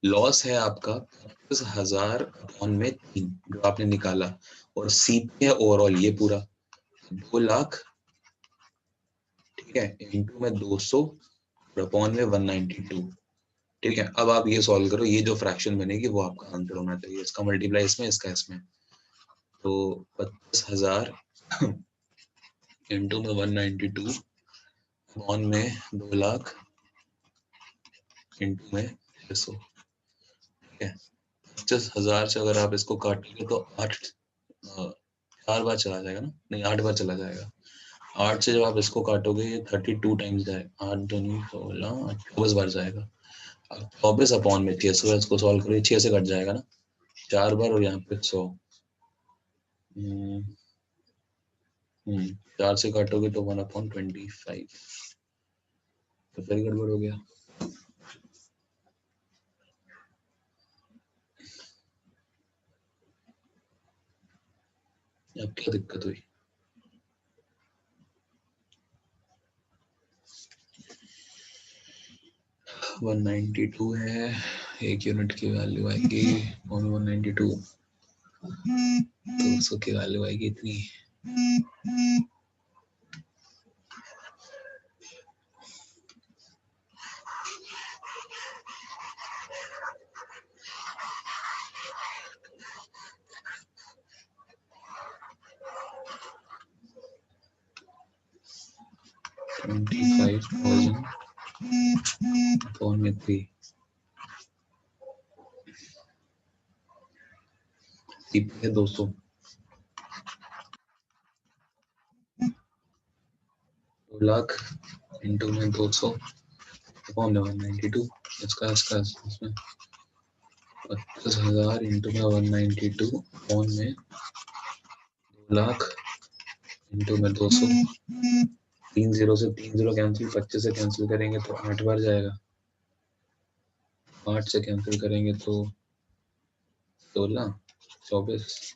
लॉस है आपका 25,000 अपॉन में 3 जो आपने निकाला, और सीपी है ओवरऑल ये पूरा 2 लाख। ठीक है, इनटू में 200 अपॉन में 192। ठीक है, अब आप ये सॉल्व करो, ये जो फ्रैक्शन बनेगी वो आपका आंसर होना चाहिए। इसका मल्टीप्लाई इसमें, इसका इसमें, तो 25,000 इंटू में 192 अपॉन में 2 लाख इंटू में 600। ठीक है, 25,000 से अगर आप इसको काटेंगे तो 4 बार चला जाएगा ना, नहीं 8 बार चला जाएगा। 8 से जब आप इसको काटोगे ये 32 टाइम्स जाए, 8 दूनी 16, 24 बार जाएगा। अब 24 अपॉन में 600, इसको सॉल्व करिए, 6 से कट जाएगा ना 4 बार, और यहाँ पे 100। 4 से काटोगे तो 1/25, तो फिर गड़बड़ हो गया। अब क्या दिक्कत हुई? है 192 है, 1 यूनिट की वैल्यू आएगी 192, 200 की वैल्यू आएगी इतनी। 25,000 अपॉन में 3 सीपी है 200, 2 लाख इंटू में 200 अपॉन में 192, इसका इसमें 25,000 इंटू में 192 अपॉन में 2 लाख इंटू में 200, 3 0 से 3 0 कैंसिल, 25 से कैंसिल करेंगे तो 8 बार जाएगा, 8 से कैंसिल करेंगे तो 16, 24,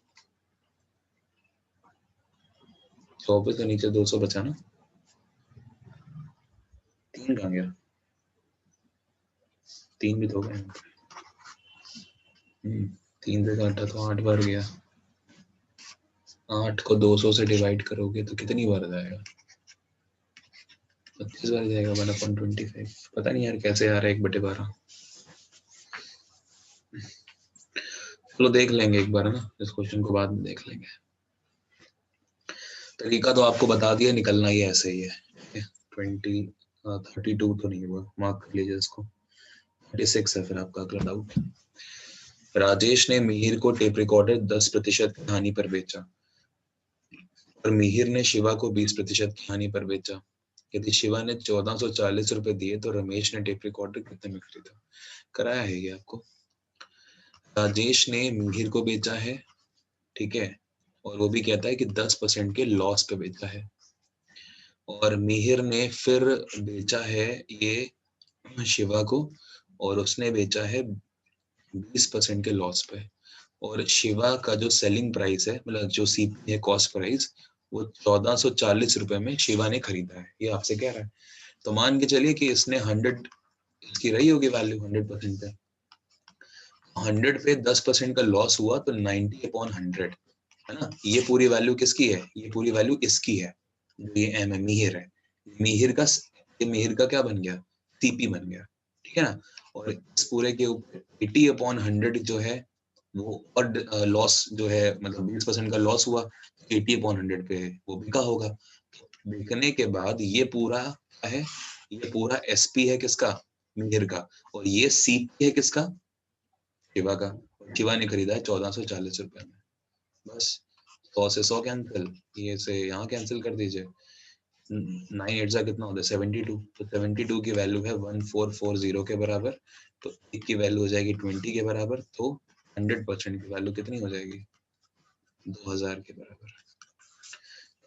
24 के नीचे 200 बचा ना, 3 कहाँ गया, 3 भी तो गए, 3 से काटा तो 8 बार गया, 8 को 200 से डिवाइड करोगे तो कितनी बार जाएगा, 25 बार जाएगा, 1/25। पता नहीं यार कैसे आ रहा है 1/12। चलो देख लेंगे एक बार ना, इस क्वेश्चन को बाद में देख लेंगे। तरीका तो आपको बता दिया, निकलना ही ऐसे ही है। 32 तो नहीं हुआ, मार्क कर लीजिए इसको। 36 है फिर आपका अगला डाउट। राजेश ने मिहिर को टेप रिकॉर्डर 10% की हानि पर बेचा और मिहिर ने शिवा को 20% की हानि पर बेचा। यदि शिवा ने 1440 रुपए दिए तो रमेश ने टेप रिकॉर्डर कितने में खरीदा? कराया है ये आपको। राजेश ने मिहिर को बेचा है, ठीक है, और वो भी कहता है कि 10% के लॉस पे बेचा है, और मिहिर ने फिर बेचा है ये शिवा को और उसने बेचा है 20% के लॉस पे, और शिवा का जो सेलिंग प्राइस है, मतलब जो सीपी है कॉस्ट प्राइस, वो 1440 रुपए में शिवा ने खरीदा है, ये आपसे कह रहा है। तो मान के चलिए कि इसने 100 इसकी रही होगी वैल्यू 100% पे, 100 पे 10% का लॉस हुआ तो 90/100 है ना। ये पूरी वैल्यू किसकी है? ये पूरी वैल्यू इसकी है, जो ये एम है, मिहिर है। मिहिर का ये मिहिर का क्या बन गया? सीपी बन गया, ठीक है ना। और इस पूरे के ऊपर 80/100 जो है वो, और लॉस जो है मतलब 20% का लॉस हुआ, 80/100 पे वो बिका होगा। बिकने के बाद ये पूरा क्या है? ये पूरा एसपी है किसका? मिहिर का। और ये सीपी है किसका? शिवा का। शिवा ने खरीदा है 1440 रुपए में। बस 100 से 100 कैंसिल, ये से यहाँ कैंसिल कर दीजिए। 9 8 जा कितना होता है? 72। तो 72 की वैल्यू है 1440 के बराबर, तो एक की वैल्यू हो जाएगी 20 के बराबर, तो 100% की वैल्यू कितनी हो जाएगी? 2000 के बराबर।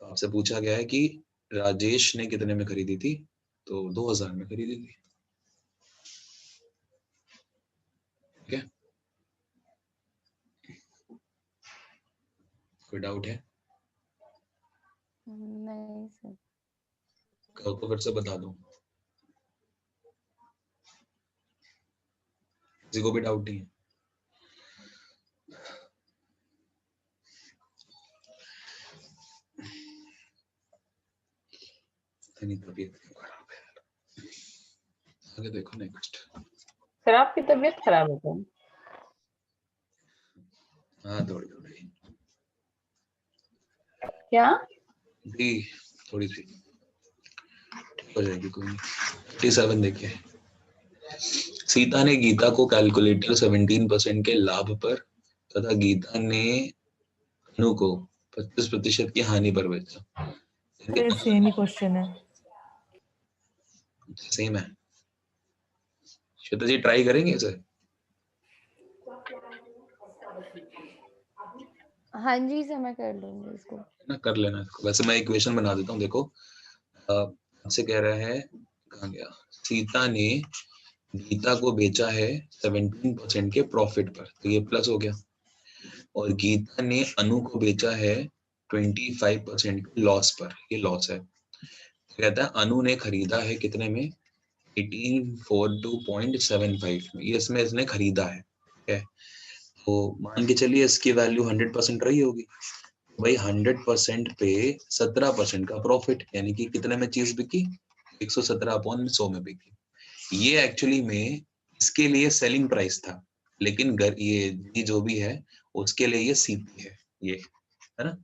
तो आपसे पूछा गया है कि राजेश ने कितने में खरीदी थी, तो 2000 में खरीदी थी, ठीक है। कोई डाउट है? नहीं सर। कहो तो फिर से बता दूं, किसी को भी डाउट नहीं है? इतनी तबीयत क्यों खराब है? आगे देखो नेक्स्ट। सर आपकी तबीयत खराब है क्या? हाँ थोड़ी थोड़ी क्या? जी, थोड़ी सी ठीक हो जाएगी, कोई नहीं। 37 देखिए। सीता ने गीता को कैलकुलेटर 17% के लाभ पर तथा गीता ने अनु को 25% की हानि पर बेचा। फिर सेम ही क्वेश्चन है। सेम है। श्वेता जी ट्राई करेंगे इसे? हाँ जी सर, मैं कर लूंगी इसको। ना कर लेना इसको। वैसे मैं इक्वेशन बना देता हूँ, देखो आपसे कह रहा है, कहाँ गया? सीता ने गीता को बेचा है 17% के प्रॉफिट पर, तो ये प्लस हो गया, और गीता ने अनु को बेचा है 25% के लॉस पर, ये लॉस है। तो कहता है अनु ने खरीदा है कितने में? 1842.75 में, ये इसमें इसने खरीदा है, ठीक है। तो मान के चलिए इसकी वैल्यू 100% रही होगी भाई। 100% पे 17% का प्रॉफिट, यानी कि कितने में चीज बिकी? 117/100 में बिकी। ये एक्चुअली में इसके लिए सेलिंग प्राइस था, लेकिन ये जो भी है उसके लिए ये सीपी है, ये है ना।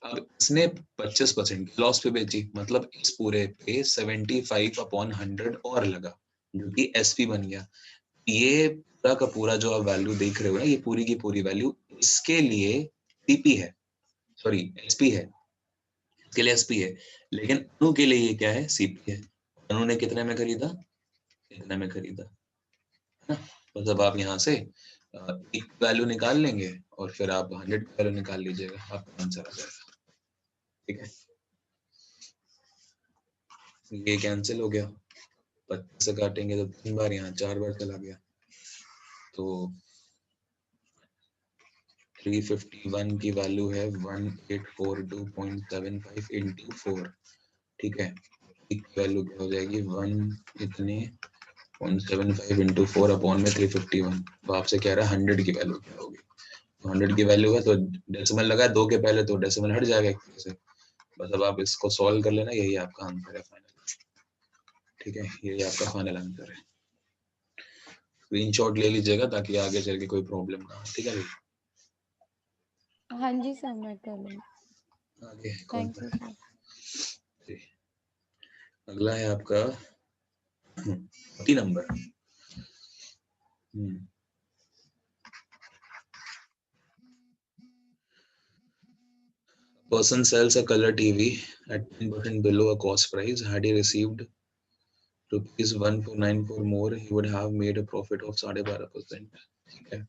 अब इसने 25% लॉस पे बेची, मतलब इस पूरे पे 75/100 और लगा, जो कि एसपी बन गया। ये पूरा का पूरा जो आप वैल्यू देख रहे हो ना, ये पूरी की पूरी वैल्यू इसके लिए सीपी है, सॉरी एसपी है, इसके लिए एसपी है, लेकिन अनु के लिए ये क्या है, सीपी है। अनु ने कितने में खरीदा, इतने में खरीदा, है ना। तो जब आप यहाँ से एक वैल्यू निकाल लेंगे और फिर आप 100 की वैल्यू निकाल लीजिएगा, आपका आंसर आ जाएगा। ठीक है, ये कैंसिल हो गया, 25 से काटेंगे तो 3 बार, यहाँ 4 बार चला गया, तो 351 की वैल्यू है 1842.75 इंटू 4। ठीक है, एक वैल्यू क्या हो जाएगी 1 इतने 0.75 इंटू 4 अपॉन में 351। तो आपसे कह रहा है 100 की वैल्यू क्या होगी, तो 100 की वैल्यू है तो डेसिमल लगा 2 के पहले, तो डेसिमल हट जाएगा एक तरह से। बस अब आप इसको सॉल्व कर लेना, यही आपका आंसर है फाइनल। ठीक है, यही आपका फाइनल आंसर है। स्क्रीनशॉट ले लीजिएगा ताकि आगे चल के कोई प्रॉब्लम ना हो। ठीक है भाई, हाँ जी सर, मैं कर लूँगी। आगे कौन थैंक सा यू है? सर। जी, अगला है आपका 40 number. Person sells a color TV at 10% below a cost price. Had he received rupees 1494 more, he would have made a profit of 12.5%. ठीक है,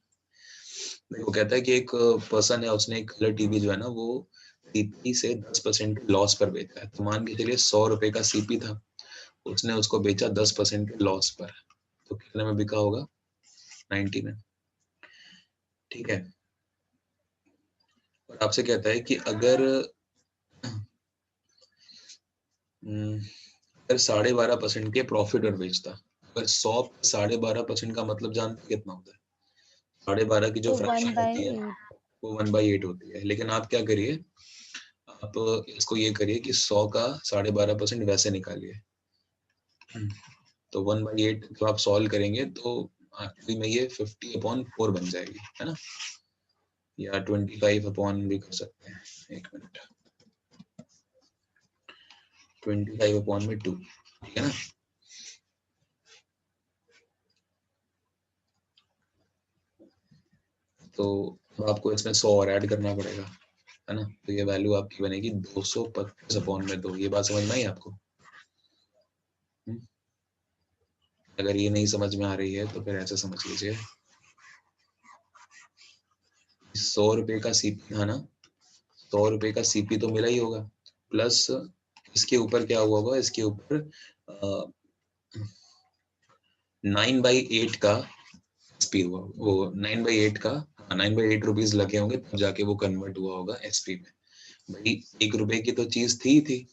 वो कहता है कि एक पर्सन है, उसने एक कलर टीवी जो है ना वो सीपी से 10% लॉस पर बेचा है। तो मान के चलिए 100 रुपए का सीपी था, उसने उसको बेचा 10% के लॉस पर, तो कितने में बिका होगा, 90 में। ठीक है, और आपसे कहता है कि अगर 12.5% के प्रॉफिट और बेचता, अगर 100 12.5% का मतलब जानते कितना होता है, 12.5 की जो तो फ्रैक्शन होती है 1/8। वो 1/8 होती है। लेकिन आप क्या करिए, आप इसको ये करिए कि 100 का 12.5% वैसे निकालिए, तो 1/8 जब आप सॉल्व करेंगे तो एक्चुअली में ये 50/4 बन जाएगी, है ना, या 25 भी कर सकते हैं। एक मिनट, 25/2, ठीक है ना। तो आपको इसमें 100 और ऐड करना पड़ेगा, है ना, तो ये वैल्यू आपकी बनेगी 225/2। ये बात समझ में आई आपको? अगर ये नहीं समझ में आ रही है तो फिर ऐसे समझ लीजिए, 100 रुपए का सीपी था ना, 100 रुपए का सीपी तो मिला ही होगा, प्लस इसके ऊपर क्या हुआ होगा, इसके ऊपर 9/8 का एसपी हुआ, वो 9/8 का 9/8 रुपीज लगे होंगे, तब जाके वो कन्वर्ट हुआ होगा एसपी में। भाई 1 रुपए की तो चीज थी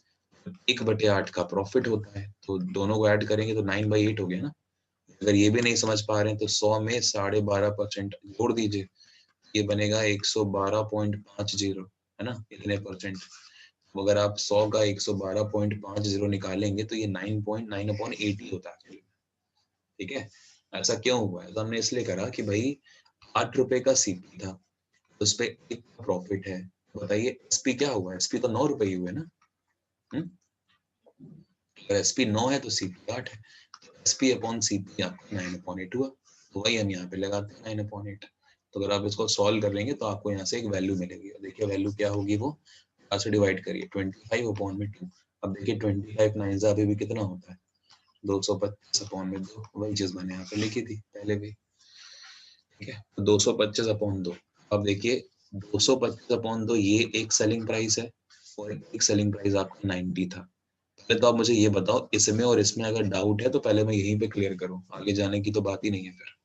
1/8 का प्रॉफिट होता है, तो दोनों को ऐड करेंगे तो 9/8 हो गया ना। अगर ये भी नहीं समझ पा रहे हैं तो 100 में 12.5% जोड़ दीजिए, ये बनेगा 112.50, है ना, इतने परसेंट। तो अगर आप 100 का 112.50 निकालेंगे तो ये 9.9/80 होता है। ठीक है, ऐसा क्यों हुआ है, तो हमने इसलिए करा कि भाई 8 रुपए का सीपी था, उस पे 1 प्रॉफिट है, बताइए एसपी क्या हुआ, एसपी तो 9 रुपए ही हुए ना। अगर एसपी 9 है तो सीपी 8 है, तो एसपी अपॉन सीपी आपका 9/8 हुआ, तो वही हम यहाँ पे लगाते हैं 9/8। तो अगर आप इसको सॉल्व कर लेंगे तो आपको यहाँ से एक वैल्यू मिलेगी, देखिए वैल्यू क्या होगी, वो 5 से डिवाइड करिए 25/2। अब देखिए 25 9 अभी भी कितना होता है, 225/2, वही चीज मैंने यहाँ पे लिखी थी पहले भी। ठीक है, तो 225/2। अब देखिए 225/2 ये एक सेलिंग प्राइस है और एक सेलिंग प्राइस आपका 90 था। पहले तो आप मुझे ये बताओ, इसमें और इसमें अगर डाउट है तो पहले मैं यहीं पे क्लियर करूं, आगे जाने की तो बात ही नहीं है फिर।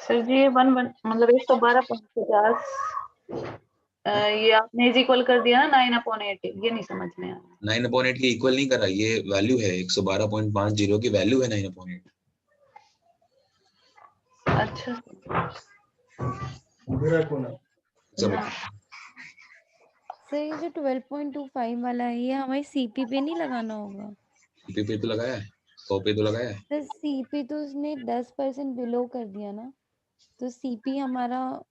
सर जी ये मतलब 112.50 ये आपने इज इक्वल कर दिया ना 9/8, ये नहीं समझ में आया। 9/8 के इक्वल नहीं करा, ये वैल्यू है 112.50 की वैल्यू है 9/8। अच्छा सर ये जो 12.25 वाला है, ये हमारी सीपी पे नहीं लगाना होगा? सीपी पे तो लगाया है, 100 पे तो लगाया है। सर सीपी तो उसने 10% बिलो कर दिया ना, तो सीपी हमारा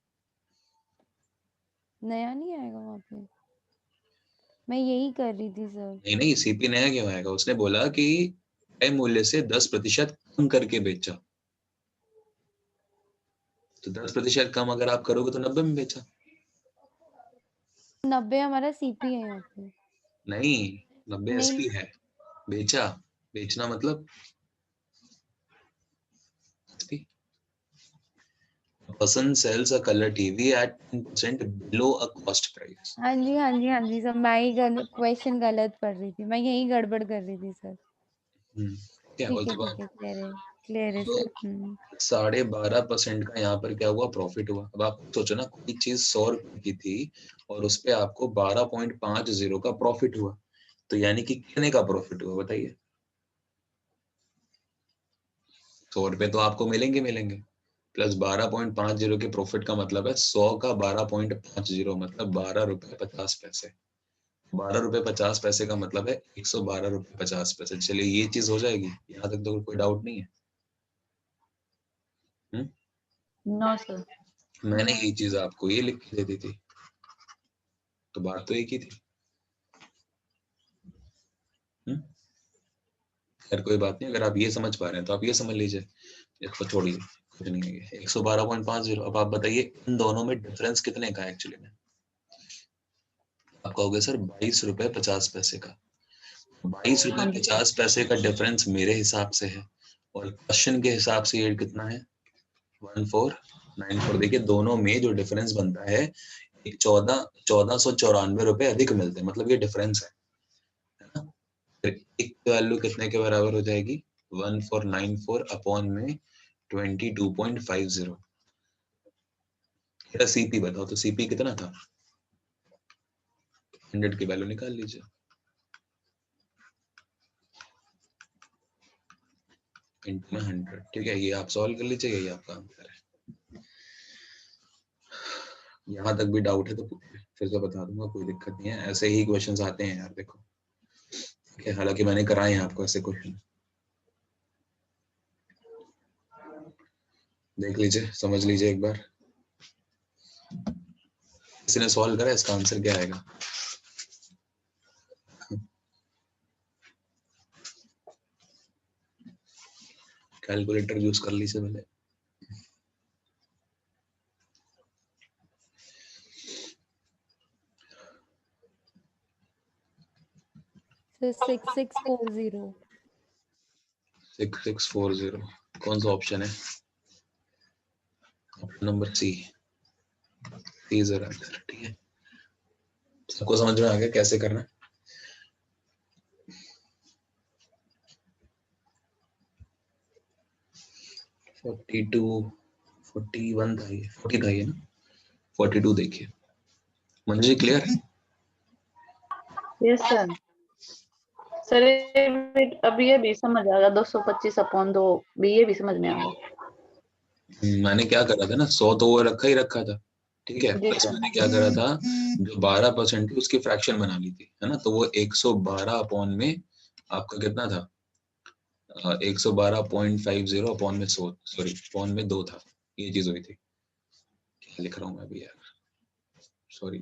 नया नहीं आएगा वहाँ पे। मैं यही कर रही थी सर। नहीं नहीं, सीपी नया क्यों आएगा? उसने बोला कि तय मूल्य से 10% कम करके बेचा, तो 10% कम अगर आप करोगे तो 90 में बेचा। 90 हमारा सीपी है यहाँ पे। नहीं, 90 नहीं एसपी है। बेचा, बेचना मतलब person sells a color TV at 10% below a cost price. हाँ जी हाँ जी हाँ जी सर, मैं ही क्वेश्चन गलत पढ़ रही थी, मैं यही गड़बड़ कर रही थी सर। क्या ठीक बोलते है हो ठीक आप? है, क्लियर है सर। 12.5% का यहाँ पर क्या हुआ? प्रॉफिट हुआ। अब आप सोचो ना, कोई चीज 100 रुपए की थी और उस पे आपको 12.50 का प्रॉफिट हुआ, तो यानी कि कितने का प्रॉफिट हुआ बताइए? 100 रुपए तो आपको मिलेंगे मिलेंगे, प्लस 12.50 के प्रॉफिट का मतलब है 100 का 12.50, मतलब 12 रुपए 50 पैसे। 12 रुपए 50 पैसे का मतलब है 112 रुपए 50 पैसे। चलिए ये चीज हो जाएगी, यहाँ तक तो कोई डाउट नहीं है। No sir. मैंने ये चीज आपको ये लिख के दे दी थी, तो बात तो एक ही थी। खैर कोई बात नहीं, अगर आप ये समझ पा रहे हैं तो आप ये समझ लीजिए, इसको छोड़िए, कुछ नहीं है। 112.50। अब आप बताइए इन दोनों में डिफरेंस कितने का है एक्चुअली में? आप कहोगे सर 22 रुपए 50 पैसे का। 22 रुपए 50 पैसे का डिफरेंस मेरे हिसाब से है, और क्वेश्चन के हिसाब से ये कितना है? 1494। देखिए दोनों में जो डिफरेंस बनता है, 1494 अधिक मिलते हैं, मतलब ये डिफरेंस है ना? फिर एक वैल्यू कितने के बराबर हो जाएगी? 1494 अपॉन में 22.50। मेरा सीपी बताओ, तो सीपी कितना था? 100 की वैल्यू निकाल लीजिए। इंटू 100, ठीक है, ये आप सॉल्व कर लीजिए, यही आपका आंसर है। यहाँ तक भी डाउट है तो फिर से बता दूंगा, कोई दिक्कत नहीं है। ऐसे ही क्वेश्चंस आते हैं यार, देखो ठीक है, हालांकि मैंने कराए हैं आपको ऐसे क्वेश्चन, देख लीजिए, समझ लीजिए एक बार। किसी ने सॉल्व करा, इसका आंसर क्या आएगा? कैलकुलेटर यूज कर लीजिए पहले। सर 6640। 6640 कौन सा ऑप्शन है? Option number C, C is answer. ठीक है, सबको समझ में आ गया कैसे करना है? फोर्टी टू 41 था ये, 40 था ये ना? 42 देखिए, मंजू जी क्लियर है? Yes sir. सर अब ये भी समझ आ गया, 225 अपॉन 2 भी, ये भी समझ में आ गया। मैंने क्या करा था ना, 100 तो वो रखा ही रखा था, ठीक है, जी प्लस सर। मैंने क्या करा था, जो 12% थी उसकी फ्रैक्शन बना ली थी, है ना? तो वो 112 अपॉन में आपका कितना था? 112.50 अपॉन में 100, सॉरी अपॉन में 2 था, ये चीज हुई थी। क्या लिख रहा हूँ मैं अभी यार, सॉरी,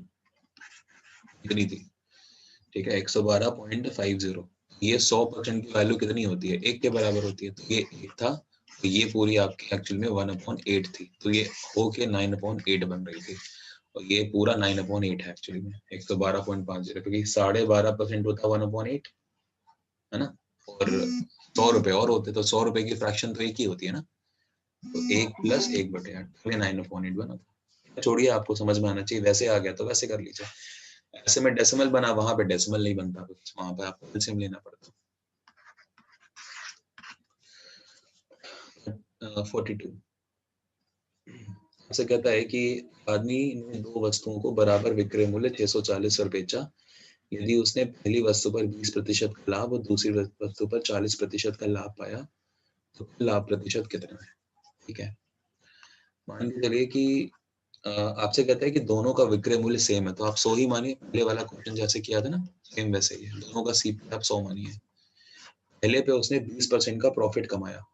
इतनी थी, ठीक है। 112.50, ये 100% की वैल्यू कितनी होती है? 1 के बराबर होती है, तो ये 1 था, तो ये पूरी आपकी एक्चुअल में 1/8 थी, तो ये होके 9/8 बन रही थी, और ये पूरा 9/8 है एक्चुअली में 112.50, क्योंकि 12.5% होता है 1/8, है ना? और 100 रुपए और होते तो 100 रुपए की फ्रैक्शन तो एक ही होती है ना, तो 1 + 1/8, तो ये 9/8 बना था। छोड़िए, आपको समझ में आना चाहिए, वैसे आ गया तो वैसे कर लीजिए। ऐसे में डेसिमल बना, वहां पे डेसिमल नहीं बनता कुछ, वहां पे आपको एलसीएम लेना पड़ता। 42 से कहता है कि आदमी ने दो वस्तुओं को बराबर विक्रय मूल्य 640 पर बेचा। यदि उसने पहली वस्तु पर 20% का लाभ और दूसरी वस्तु पर 40% का लाभ पाया, तो लाभ प्रतिशत कितना है? ठीक है, मान के चलिए कि आपसे कहता है कि दोनों का विक्रय मूल्य सेम है, तो आप 100 ही मानिए, पहले वाला क्वेश्चन जैसे किया था ना, सेम वैसे ही है, दोनों का सीपी आप 100 मानिए। पहले पे उसने 20% का प्रॉफिट कमाया,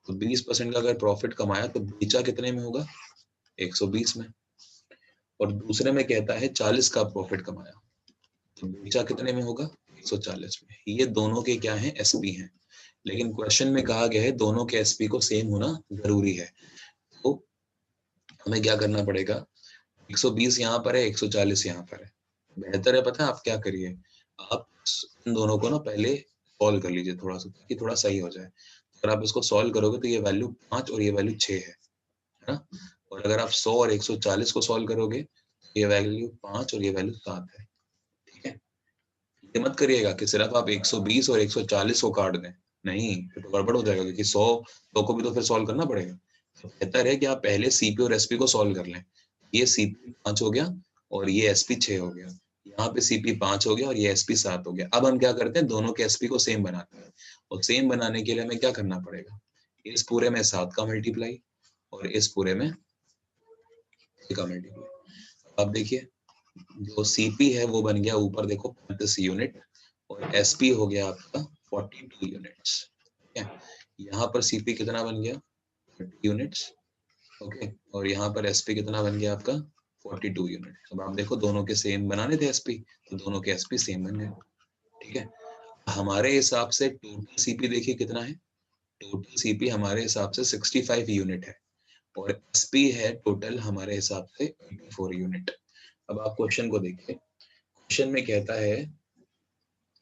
तो 20% का अगर प्रॉफिट कमाया तो बेचा कितने में होगा? 120 में। और दूसरे में कहता है 40 का प्रॉफिट कमाया, तो बेचा कितने में होगा? 140 में। ये दोनों के क्या हैं? एसपी हैं, लेकिन क्वेश्चन में कहा गया है दोनों के एसपी को सेम होना जरूरी है। तो हमें क्या करना पड़ेगा? 120 यहाँ पर है, 140 यहाँ पर है। बेहतर है पता है आप क्या करिए, आप इन दोनों को ना पहले सॉल्व कर लीजिए थोड़ा सा, ताकि थोड़ा सही हो जाए। अगर आप इसको सॉल्व करोगे तो ये वैल्यू 5 और ये वैल्यू 6 है ना? और अगर आप 100 और 140 को सॉल्व करोगे तो ये वैल्यू 5 और ये वैल्यू 7 है। ठीक है, ये मत करिएगा कि सिर्फ आप 120 और 140 को काट दें, नहीं तो गड़बड़ हो जाएगा, क्योंकि 100 को भी तो फिर सॉल्व करना पड़ेगा। तो बेहतर है कि आप पहले सीपी और एसपी को सॉल्व कर लें। ये सीपी 5 हो गया और ये एसपी 6 हो गया, यहाँ पे सीपी 5 हो गया और ये एसपी 7 हो गया। अब हम क्या करते हैं, दोनों के एसपी को सेम बनाते हैं, और सेम बनाने के लिए हमें क्या करना पड़ेगा? इस पूरे में 7 का मल्टीप्लाई और इस पूरे में 6 का मल्टीप्लाई। अब देखिए जो सीपी है वो बन गया ऊपर देखो 35 यूनिट, और एसपी हो गया आपका 42 यूनिट्स। ठीक है, यहाँ पर सीपी कितना बन गया? 30 यूनिट्स। ओके, और यहाँ पर एसपी कितना बन गया आपका? 42 यूनिट। अब आप देखो दोनों के सेम बनाने थे एसपी, तो दोनों के एसपी सेम बन गए। ठीक है, हमारे हिसाब से टोटल सीपी देखिए कितना है? टोटल सीपी हमारे हिसाब से 65 यूनिट है, और एसपी है टोटल हमारे हिसाब से 84 यूनिट। अब आप क्वेश्चन को देखिए, क्वेश्चन में कहता है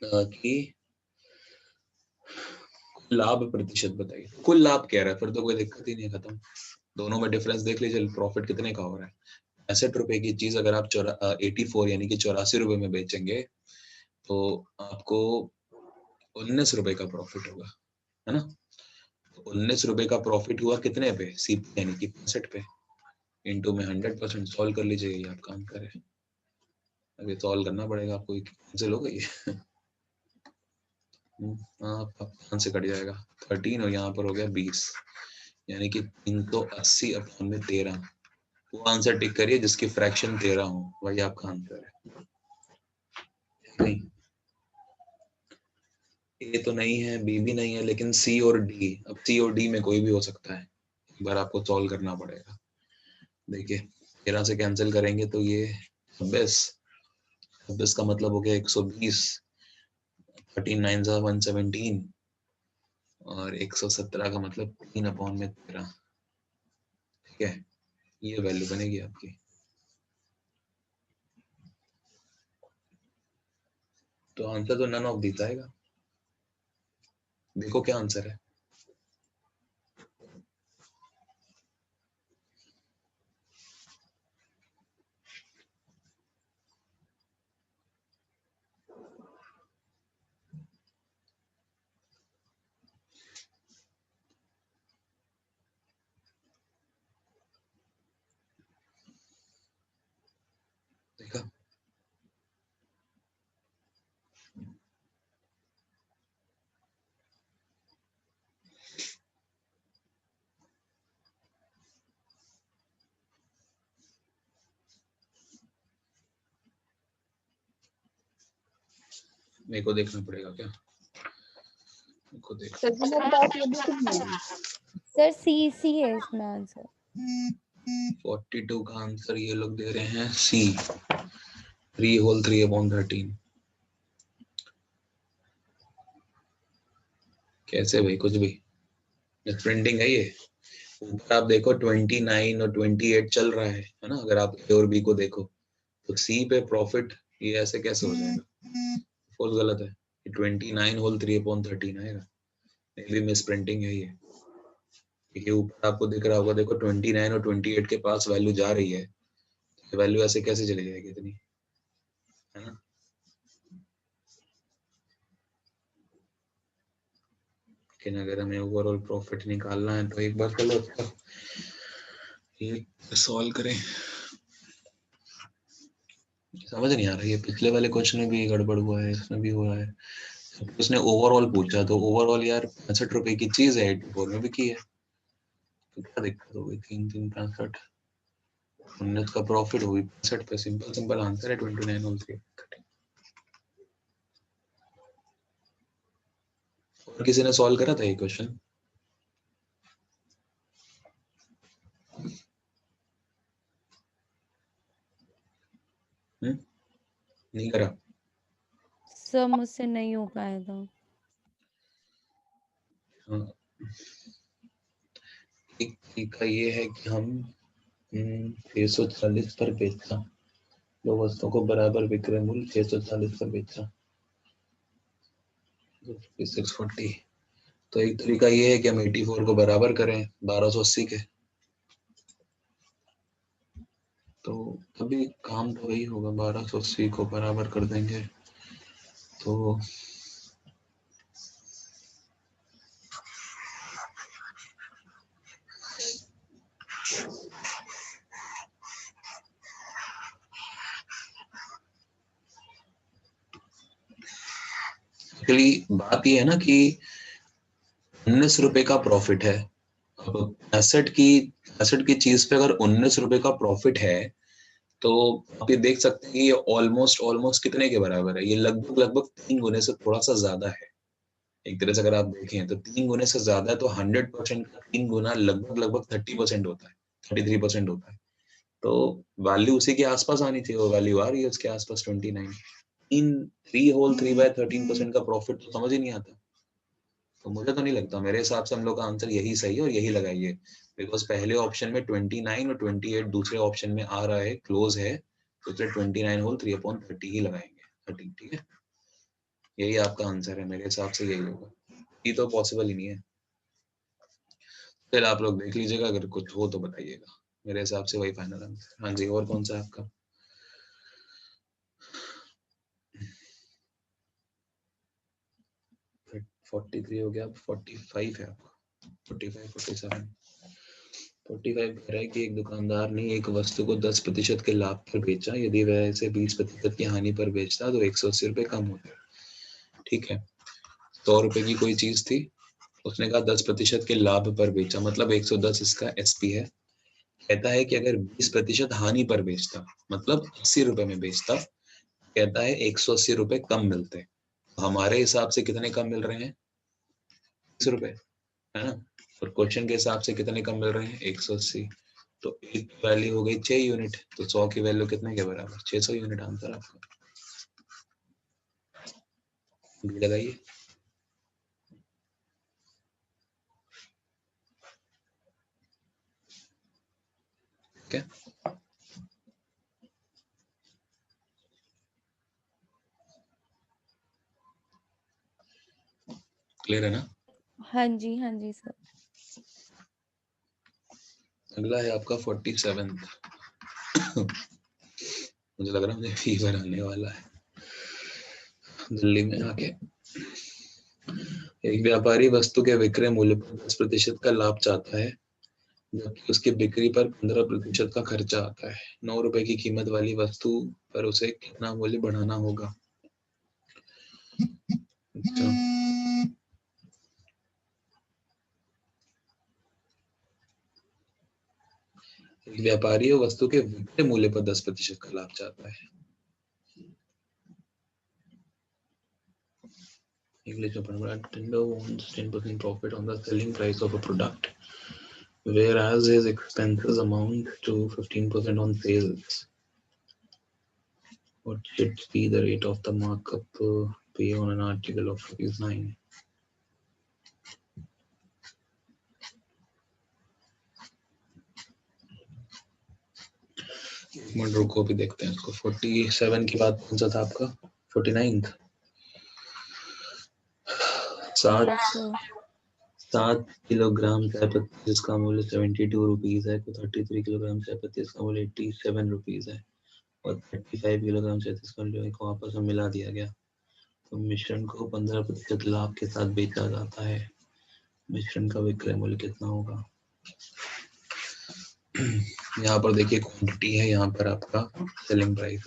कि लाभ प्रतिशत बताइए। कुल लाभ कह रहा है, फिर तो कोई दिक्कत ही नहीं है, खत्म। दोनों में डिफरेंस देख लीजिए, प्रॉफिट कितने का हो रहा है। 65 रुपए की चीज अगर आप 84 यानी कि 84 रुपए में बेचेंगे तो आपको 19 रुपए का प्रॉफिट होगा, है ना? तो 19 रुपए का प्रॉफिट हुआ कितने पे? सीपी यानी कि 65 पे, इंटू में 100%। सॉल्व कर लीजिए, ये आप काम करें। अभी सॉल्व करना पड़ेगा आपको, कैंसिल हो गई है। हाँ, कहाँ से कट जाएगा? 13 और यहाँ पर हो गया 20, यानी कि 380 अपॉन में 13। वो आंसर टिक करिए जिसकी फ्रैक्शन 13 हो, वही आपका आंसर है। नहीं, ए तो नहीं है, बी भी नहीं है, लेकिन सी और डी। अब सी और डी में कोई भी हो सकता है, एक बार आपको सॉल्व करना पड़ेगा। देखिए 13 से कैंसिल करेंगे तो ये 26 का मतलब हो गया 120, 13 9 117, और 117 का मतलब 3 अपॉन में 13। ठीक है, ये वैल्यू बनेगी आपकी। तो आंसर तो नन ऑफ दीस आएगा। देखो क्या आंसर है। देखा? मेरे को देखना पड़ेगा क्या? मेरे को देख। सर जी मेरे पास ये बुक नहीं है। सर सी है इसमें आंसर। 42 का आंसर ये लोग दे रहे हैं सी, 3 होल 3 अपॉन 13। कैसे भाई? कुछ भी प्रिंटिंग है ये। ऊपर आप देखो 29 और 28 चल रहा है ना? अगर आप ए और बी को देखो तो सी पे प्रॉफिट ये ऐसे कैसे हो जाएगा? फुल गलत है। 29 होल 3 अपॉन 13 आएगा, मे बी मिस प्रिंटिंग है ये। ये ऊपर आपको दिख रहा होगा, देखो 29 और 28 के पास वैल्यू जा रही है, वैल्यू ऐसे कैसे चली जाएगी इतनी, है ना? लेकिन अगर हमें ओवरऑल प्रॉफिट निकालना है तो एक बार चलो ये सॉल्व करें। समझ नहीं आ रहा, ये पिछले वाले क्वेश्चन में भी गड़बड़ हुआ है, इसमें भी हुआ है। उसने ओवरऑल पूछा तो ओवरऑल यार 65 रुपए की चीज है, 84 में भी की है, तो क्या दिक्कत हो गई? 3 3 65, 19 का प्रॉफिट होगी 65 पे। सिंपल सिंपल आंसर है 29 होल 3। और किसी ने सॉल्व करा था ये क्वेश्चन? नहीं करा? सर मुझसे नहीं हो पाया था। हाँ, एक तरीका ये है कि हम 640 पर बेचना, दो वस्तुओं को बराबर विक्रय मूल्य 640 पर बेचना, 640। तो एक तरीका ये है कि हम 84 को बराबर करें 1280 के, तो अभी काम तो वही होगा, 1280 को बराबर कर देंगे तो एक्चुअली बात ये है ना कि 19 रुपए का प्रॉफिट है। अब 65 की चीज पे अगर 19 रुपए का प्रॉफिट है तो आप ये देख सकते हैं कि ये ऑलमोस्ट कितने के बराबर है, ये लगभग 3 गुने से थोड़ा सा ज्यादा है। एक तरह से अगर आप देखें तो 3 गुने से ज्यादा है, तो 100% का 3 गुना लगभग 30% होता है, 33% होता है। तो वैल्यू उसी के आसपास आनी थी, वो वैल्यू आ रही है उसके आसपास 29। इन 3 होल 3/13% का प्रॉफिट तो समझ ही नहीं आता। तो मुझे तो नहीं लगता, मेरे हिसाब से हम लोग का आंसर यही सही है और यही लगाइए, बिकॉज पहले ऑप्शन में 29 और 28 दूसरे ऑप्शन में आ रहा है, क्लोज है, तो 29 होल 3/30 ही लगाएंगे, 13। ठीक है, यही आपका आंसर है, मेरे हिसाब से यही होगा, ये तो पॉसिबल ही नहीं है। फिर आप लोग देख लीजिएगा, अगर कुछ हो तो बताइएगा, मेरे हिसाब से वही फाइनल आंसर। हाँ जी, और कौन सा है आपका? फिर 43 हो गया, अब 45 है आपका, 45 47 45 कह रहा है कि एक दुकानदार ने एक वस्तु को 10% के लाभ पर बेचा, यदि वह इसे 20% की हानि पर बेचता तो 180 रुपए कम होते। ठीक है, 100 रुपए की कोई चीज थी, उसने कहा 10% के लाभ पर बेचा, मतलब 110 इसका एसपी है। कहता है कि अगर 20% हानि पर बेचता, मतलब 80 रुपए में बेचता, कहता है 180 रुपए कम मिलते। हमारे हिसाब से कितने कम मिल रहे हैं? 20 रुपए, है ना? और क्वेश्चन के हिसाब से कितने कम मिल रहे हैं? 180। तो एक की वैल्यू हो गई 6 यूनिट, तो 100 की वैल्यू कितने के बराबर? 600 यूनिट आंसर आपका। बी लगाइए। ठीक है, क्लियर है ना? हाँ जी सर। अगला है आपका 47। मुझे लग रहा है मुझे फीवर आने वाला है दिल्ली में आके। एक व्यापारी वस्तु के विक्रय मूल्य पर 10% का लाभ चाहता है, जबकि उसकी बिक्री पर 15% का खर्चा आता है। 9 रुपए की कीमत वाली वस्तु पर उसे कितना मूल्य बढ़ाना होगा? अच्छा, एक व्यापारी वस्तु के विक्रय मूल्य पर 10% का लाभ चाहता है। English में पढ़ना, Tender wants 10% profit on the selling price of a product, whereas his expenses amount to 15% on sales. What should be the rate of the markup pay on an article of ₹9? एक minute रुको, भी देखते हैं इसको। 47 की बात कौन सा था आपका? 49। 7 किलोग्राम चाय पत्ती जिसका मूल्य 72 रुपीज है, तो 33 किलोग्राम चाय पत्ती जिसका मूल्य 87 रुपीज है, और 35 किलोग्राम चाय पत्ती को आपस में मिला दिया गया, तो मिश्रण को 15% लाभ के साथ बेचा जाता है। मिश्रण का विक्रय मूल्य कितना होगा? यहाँ पर देखिए क्वांटिटी है, यहाँ पर आपका सेलिंग प्राइस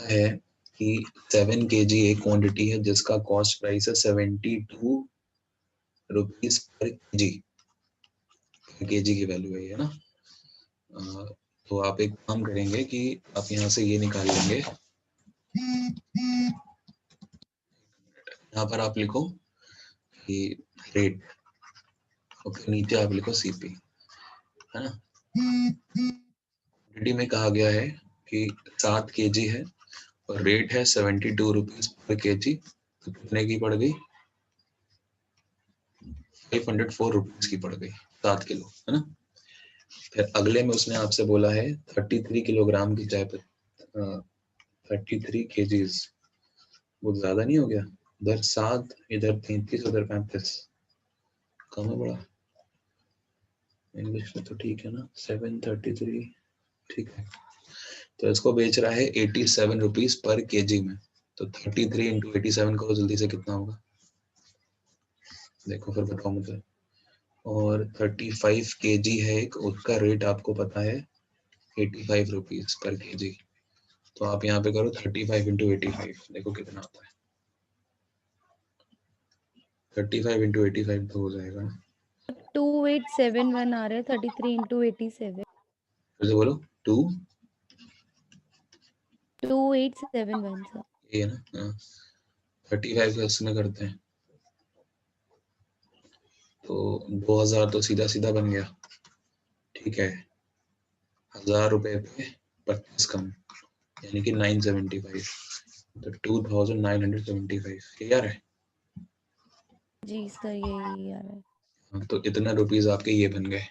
है कि 7 kg एक क्वांटिटी है जिसका कॉस्ट प्राइस है 72 रुपीज पर केजी की वैल्यू है ये ना। तो आप एक काम करेंगे कि आप यहाँ से ये निकाल लेंगे, यहाँ पर आप लिखो कि रेट, ओके, नीचे आप लिखो सीपी, है ना। क्वांटिटी में कहा गया है कि 7 kg है और रेट है 72 रुपीज पर kg, तो कितने की पड़ गई? 504 रुपीज की पड़ गई, 7 किलो, है ना। फिर अगले में उसने आपसे बोला है 33 किलोग्राम की चाय पत्ती, 33 kgs, वो ज्यादा नहीं हो गया? इधर 7, इधर 33, उधर 35, कम है बड़ा। इंग्लिश में तो ठीक है ना, 733, ठीक है। तो इसको बेच रहा है 87 रुपीज पर केजी में, तो 33 इंटू 87 करो जल्दी से, कितना होगा? देखो फिर बताओ मुझे। और 35 केजी है एक, उसका रेट आपको पता है 85 रुपीज पर केजी, तो आप यहाँ पे करो 35 इंटू 85, देखो कितना आता है। 35 इंटू 85 तो हो जाएगा ना, 2871 आ रहा है 33 इंटू 87, फिर से बोलो 2, 2871 सर। ये है ना, हाँ। 35 का इसमें करते हैं तो 2000 तो सीधा सीधा बन गया, ठीक है। 1000 रुपए पे 25 कम, यानी कि 975, तो 2975, क्लियर है? जी सर यही आ रहा है। हाँ, तो इतना रुपीज आपके ये बन गए,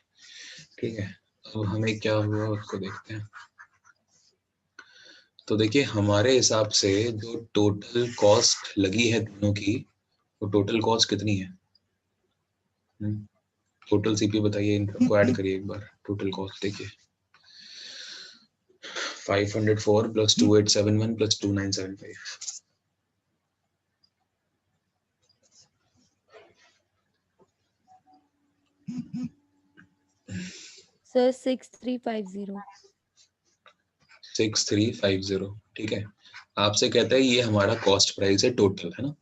ठीक है। अब हमें क्या हुआ उसको देखते हैं। तो देखिए हमारे हिसाब से जो टोटल कॉस्ट लगी है तीनों की, वो टोटल कॉस्ट कितनी है? टोटल सीपी बताइए, इन सबको ऐड करिए एक बार, टोटल कॉस्ट देखिए। 504 प्लस 2871 प्लस 2975, सर 6350। 6350, ठीक है। आपसे कहता है ये हमारा कॉस्ट प्राइस है टोटल, है ना।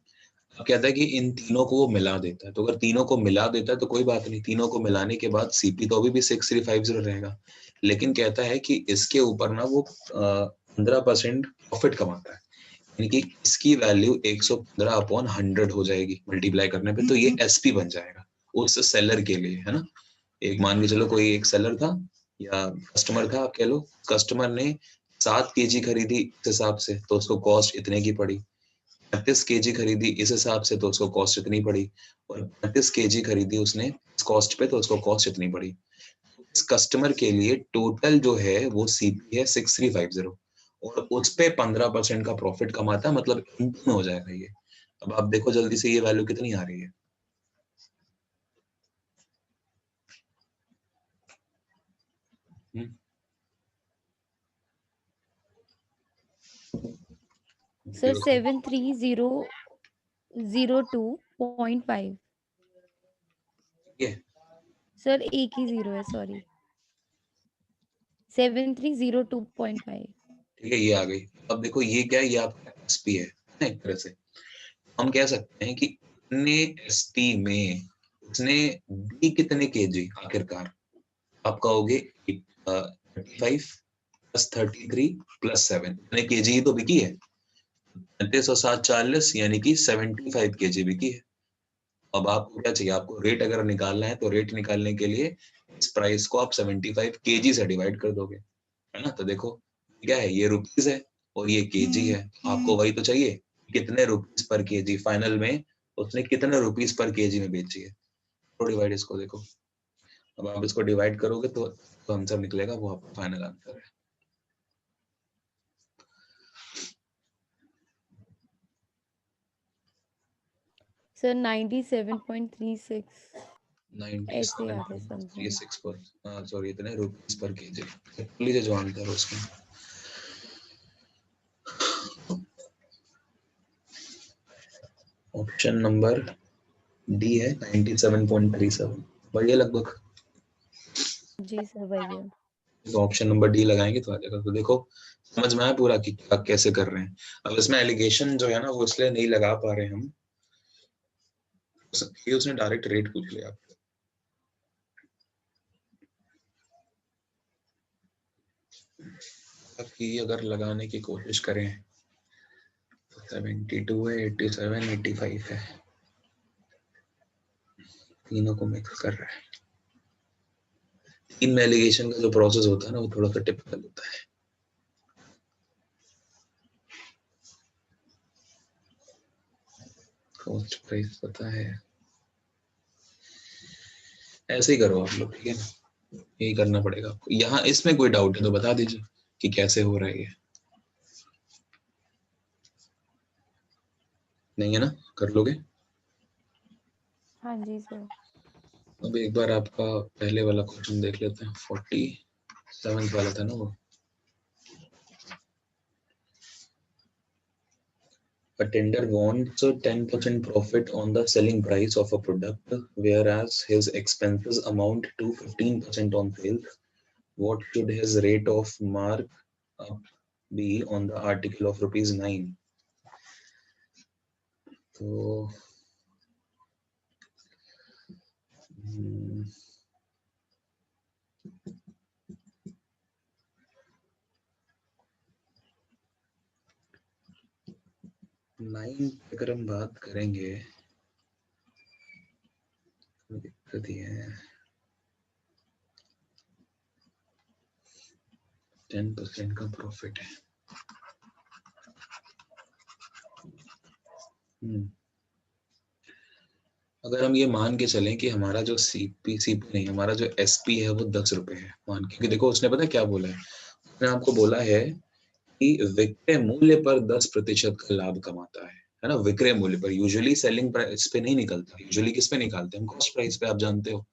अब कहता है कि इन तीनों को वो मिला देता है, तो अगर तीनों को मिला देता है तो कोई बात नहीं, तीनों को मिलाने के बाद सीपी तो अभी भी 6350 रहेगा, लेकिन कहता है कि इसके ऊपर ना वो 15% प्रॉफिट कमाता है, यानी कि इसकी वैल्यू 115/100 हो जाएगी मल्टीप्लाई करने पे, तो ये एसपी बन जाएगा उस सेलर के लिए, है ना। एक मान के चलो कोई एक सेलर था या कस्टमर था, आप कह लो, कस्टमर ने 7 केजी खरीदी इस हिसाब से, तो उसको कॉस्ट इतने की पड़ी। 35 केजी खरीदी इस हिसाब से, तो उसको कॉस्ट इतनी पड़ी। और 35 केजी खरीदी उसने इस कॉस्ट पे, तो उसको कॉस्ट इतनी पड़ी। इस कस्टमर के लिए टोटल जो है वो सीपी है 6350, और उस पे 15% का प्रॉफिट कमाता है, मतलब इनटू में हो जाएगा ये। अब आप देखो जल्दी से ये वैल्यू कितनी आ रही है। सर 73002.5। ये सर एक ही जीरो है, सॉरी, 7302.5। ठीक है, ये आ गई। अब देखो ये क्या है, ये आपका एसपी है ना, एक तरह से हम कह सकते हैं कि इतने एसपी में उसने दी कितने केजी आखिरकार, आप कहोगे 35 प्लस 33 प्लस 7, इतने केजी ही तो बिकी है। 35 और 7 40, यानी कि 75 केजी बिकी है। अब आपको क्या चाहिए, आपको रेट अगर निकालना है, तो रेट निकालने के लिए इस प्राइस को आप 75 केजी से डिवाइड कर दोगे, है ना। तो देखो क्या है, ये रुपीस है और ये केजी है, आपको वही तो चाहिए, कितने रुपीस पर केजी फाइनल में उसने कितने रुपीस पर केजी में बेची है। तो डिवाइड इसको देखो, अब आप इसको डिवाइड करोगे तो आंसर निकलेगा, वो आपका फाइनल आंसर है। सर 97.36 ऐसे आ रहा है समथिंग। 97.36 पर, सॉरी, इतने रुपीस पर केजी, लीजिए जो आंसर है उसमें। ऑप्शन नंबर डी है 97.37, बढ़िया लगभग। जी सर वही है। तो ऑप्शन नंबर डी लगाएंगे तो आ जाएगा। तो देखो समझ में आया पूरा कि क्या कैसे कर रहे हैं। अब इसमें एलिगेशन जो है ना, वो इसलिए नहीं लगा पा रहे हम, ये उसने डायरेक्ट रेट पूछ लिया आपको। अब कि अगर लगाने की कोशिश करें तो 72 है, 87, 85 है, तीनों को मिक्स कर रहा है। तीन में एलिगेशन का जो प्रोसेस होता है ना वो थोड़ा सा टिपिकल होता है। कॉस्ट प्राइस पता है, ऐसे ही करो आप लोग, ठीक है ना, यही करना पड़ेगा आपको। यहाँ इसमें कोई डाउट है तो बता दीजिए कि कैसे हो रहा है ये। नहीं है ना, कर लोगे? हाँ जी सर। अब एक बार आपका पहले वाला क्वेश्चन देख लेते हैं, 47 वाला था ना वो। A tender wants a 10% profit on the selling price of a product, whereas his expenses amount to 15% on sales. What should his rate of mark up be on the article of ₹9? तो 9 अगर हम बात करेंगे तो दिक्कत ये है, 10% का प्रॉफिट है। अगर हम ये मान के चलें कि हमारा जो सीपी नहीं, हमारा जो एसपी है वो 10 रुपए है मान के, क्योंकि देखो उसने पता क्या बोला है, उसने आपको बोला है कि विक्रय मूल्य पर 10% का लाभ कमाता है ना, विक्रय मूल्य पर। यूजुअली सेलिंग प्राइस पे नहीं निकलता, यूजुअली किस पे निकालते हैं हम, कॉस्ट प्राइस पे, आप जानते हो।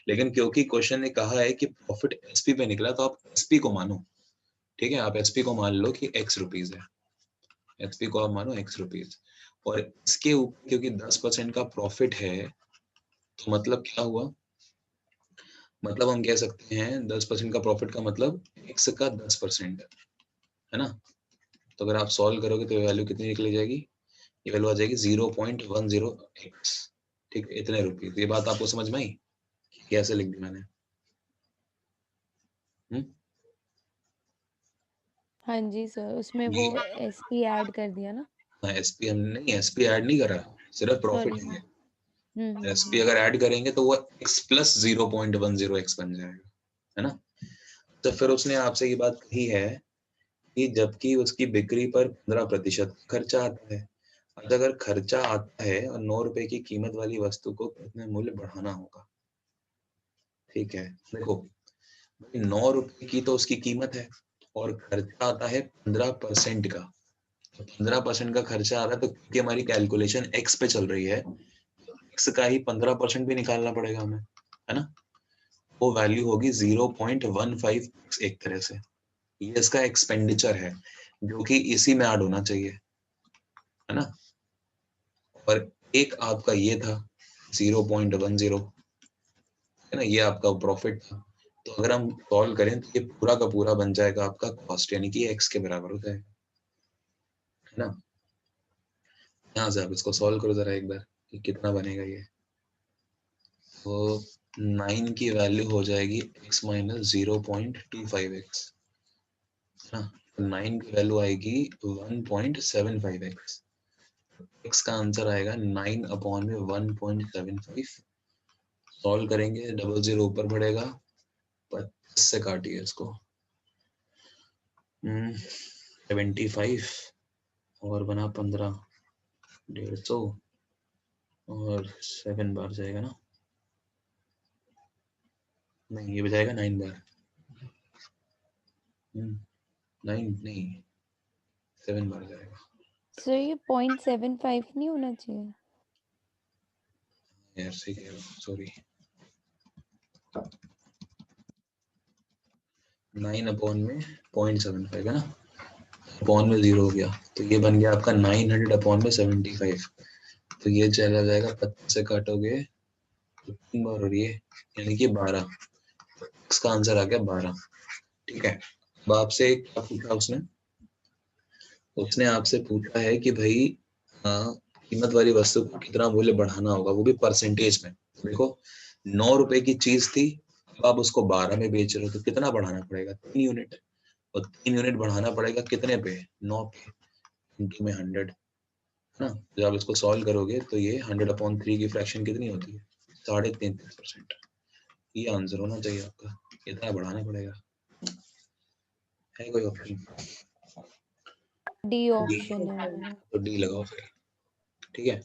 लेकिन क्योंकि क्वेश्चन ने कहा है कि प्रॉफिट एसपी पे निकला तो आप एसपी को मानो, ठीक है, आप एसपी को मान लो कि एक्स रुपीज है, एसपी को आप मानो एक्स रुपीज, और इसके ऊपर क्योंकि 10% का प्रॉफिट है तो मतलब क्या हुआ, मतलब हम कह सकते हैं 10% का प्रॉफिट का मतलब एक्स का 10% है ना। तो अगर आप सॉल्व करोगे तो वैल्यू कितनी निकल जाएगी, ये वैल्यू आ जाएगी 0.10x, ठीक है, इतने रुपये। ये बात आपको समझ में आई, कैसे लिख दी मैंने? हाँ जी सर, उसमें वो एसपी ऐड कर दिया ना। हाँ, एसपी हम नहीं, एसपी ऐड नहीं करा, सिर्फ प्रॉफिट सॉरी। है। एसपी अगर ऐड करेंगे तो वो x प्लस 0.10x बन जाएगा, है ना। तो फिर उसने आपसे ये बात कही है कि जबकि उसकी बिक्री पर 15% खर्चा आता है, अगर खर्चा आता है और 9 रुपए की कीमत वाली वस्तु को कितने मूल्य बढ़ाना होगा, ठीक है। देखो 9 रुपए की तो उसकी कीमत है और खर्चा आता है 15% का, 15% का खर्चा आ रहा है तो क्योंकि हमारी कैलकुलेशन एक्स पे चल रही है, एक्स का ही 15% भी निकालना पड़ेगा हमें, है ना। वो वैल्यू होगी 0.15 एक तरह से, ये इसका एक्सपेंडिचर है जो कि इसी में ऐड होना चाहिए, है ना। और एक आपका ये था 0.10, है ना, ये आपका प्रॉफिट था। तो अगर हम सॉल्व करें तो ये पूरा का पूरा बन जाएगा आपका कॉस्ट, यानी कि एक्स के बराबर हो जाएगा, है ना। यहाँ से आप इसको सॉल्व करो जरा एक बार कि कितना बनेगा ये। तो 9 की वैल्यू हो जाएगी x माइनस 0.25x, है ना। 9 की वैल्यू आएगी 1.75x, x का आंसर आएगा 9/1.75। सॉल्व करेंगे, डबल जीरो ऊपर बढ़ेगा, 25 से काटिए इसको, 75 और बना 15, 150 और 7 बार जाएगा ना, नहीं ये बजाएगा 9 बार, 9 नहीं 7 बार जाएगा। सर ये 0.75 नहीं होना चाहिए यार सही कह रहा हूँ, सॉरी, 9/0.75 है ना, अपॉन में 0 हो गया तो ये बन गया आपका 900/75। तो ये चला जाएगा 25 से काटोगे तो 3 बार हो रही है, यानी कि 12, इसका आंसर आ गया 12, ठीक है। अब आपसे क्या पूछा उसने, उसने आपसे पूछा है कि भाई कीमत वाली वस्तु को कितना मूल्य बढ़ाना होगा, वो भी परसेंटेज में। देखो 9 रुपए की चीज थी, अब आप उसको 12 में बेच रहे हो तो कितना बढ़ाना पड़ेगा, 3 यूनिट, और 3 यूनिट बढ़ाना पड़ेगा कितने पे, 9 पे, इनटू में 100, है ना। जब आप इसको सॉल्व करोगे तो ये 100/3 की फ्रैक्शन कितनी होती है, 33.5%। ये आंसर होना चाहिए आपका, इतना बढ़ाना पड़ेगा। है कोई ऑप्शन? डी ऑप्शन है वो। तो डी लगाओ फिर, ठीक है।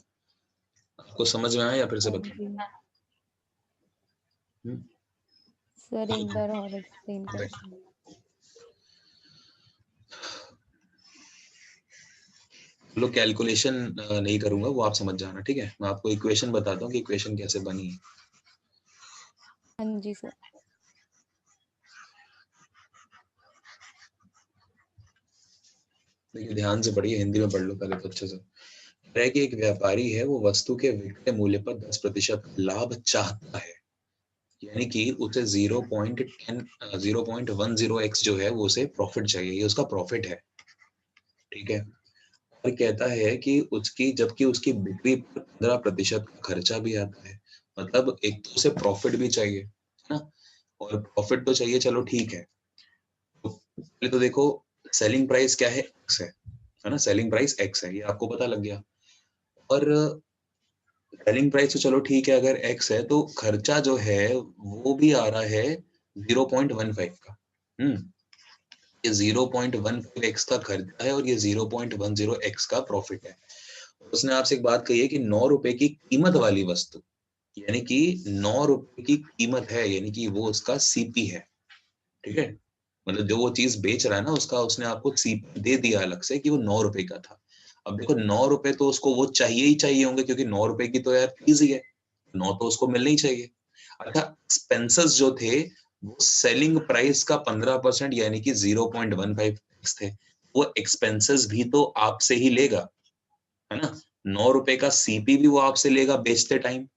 आपको समझ में आया या फिर से हाँ बताऊं? जी। सर एक बार और एक्सप्लेन अबे, कर। लो कैलकुलेशन नहीं करूंगा, वो आप समझ जाना, ठीक है। मैं आपको इक्वेशन बताता हूँ कि इक्वेशन कैसे बनी है। हाँ जी सर। देखिए ध्यान से पढ़िए, हिंदी में पढ़ लो पहले तो अच्छे से। है कि एक व्यापारी है, वो वस्तु के विक्रय मूल्य पर 10% लाभ चाहता है, यानी कि उसे 0.10x जो है वो उसे प्रॉफिट चाहिए, ये उसका प्रॉफिट है, ठीक है। और कहता है कि उसकी, जबकि उसकी बिक्री पर 15% का खर्चा भी आता है, मतलब एक तो उसे प्रॉफिट भी चाहिए, है ना, और प्रॉफिट तो चाहिए, चलो ठीक है। तो पहले तो देखो सेलिंग प्राइस क्या है, एक्स है ना, सेलिंग प्राइस एक्स है, ये आपको पता लग गया। और सेलिंग प्राइस तो चलो ठीक है, अगर एक्स है तो खर्चा जो है वो भी आ रहा है 0.15 का। ये 0.15x का खर्चा है और ये 0.10x का प्रॉफिट है। उसने आपसे एक बात कही है कि 9 रुपए की कीमत वाली वस्तु, यानी कि 9 रुपए की कीमत है, यानी कि वो उसका सीपी है, ठीक है। मतलब जो वो चीज बेच रहा है ना, उसका उसने आपको सीपी दे दिया अलग से कि वो 9 रुपए का था। अब देखो 9 रुपए तो उसको वो चाहिए ही चाहिए होंगे, क्योंकि 9 रुपए की तो यार चीज ही है, 9 तो उसको मिलना ही चाहिए। अच्छा, एक्सपेंसेस जो थे वो सेलिंग प्राइस का 15% यानी कि 0.15 थे, वो एक्सपेंसेस भी तो आपसे ही लेगा, है ना। 9 रुपए का सीपी भी वो आपसे लेगा बेचते टाइम,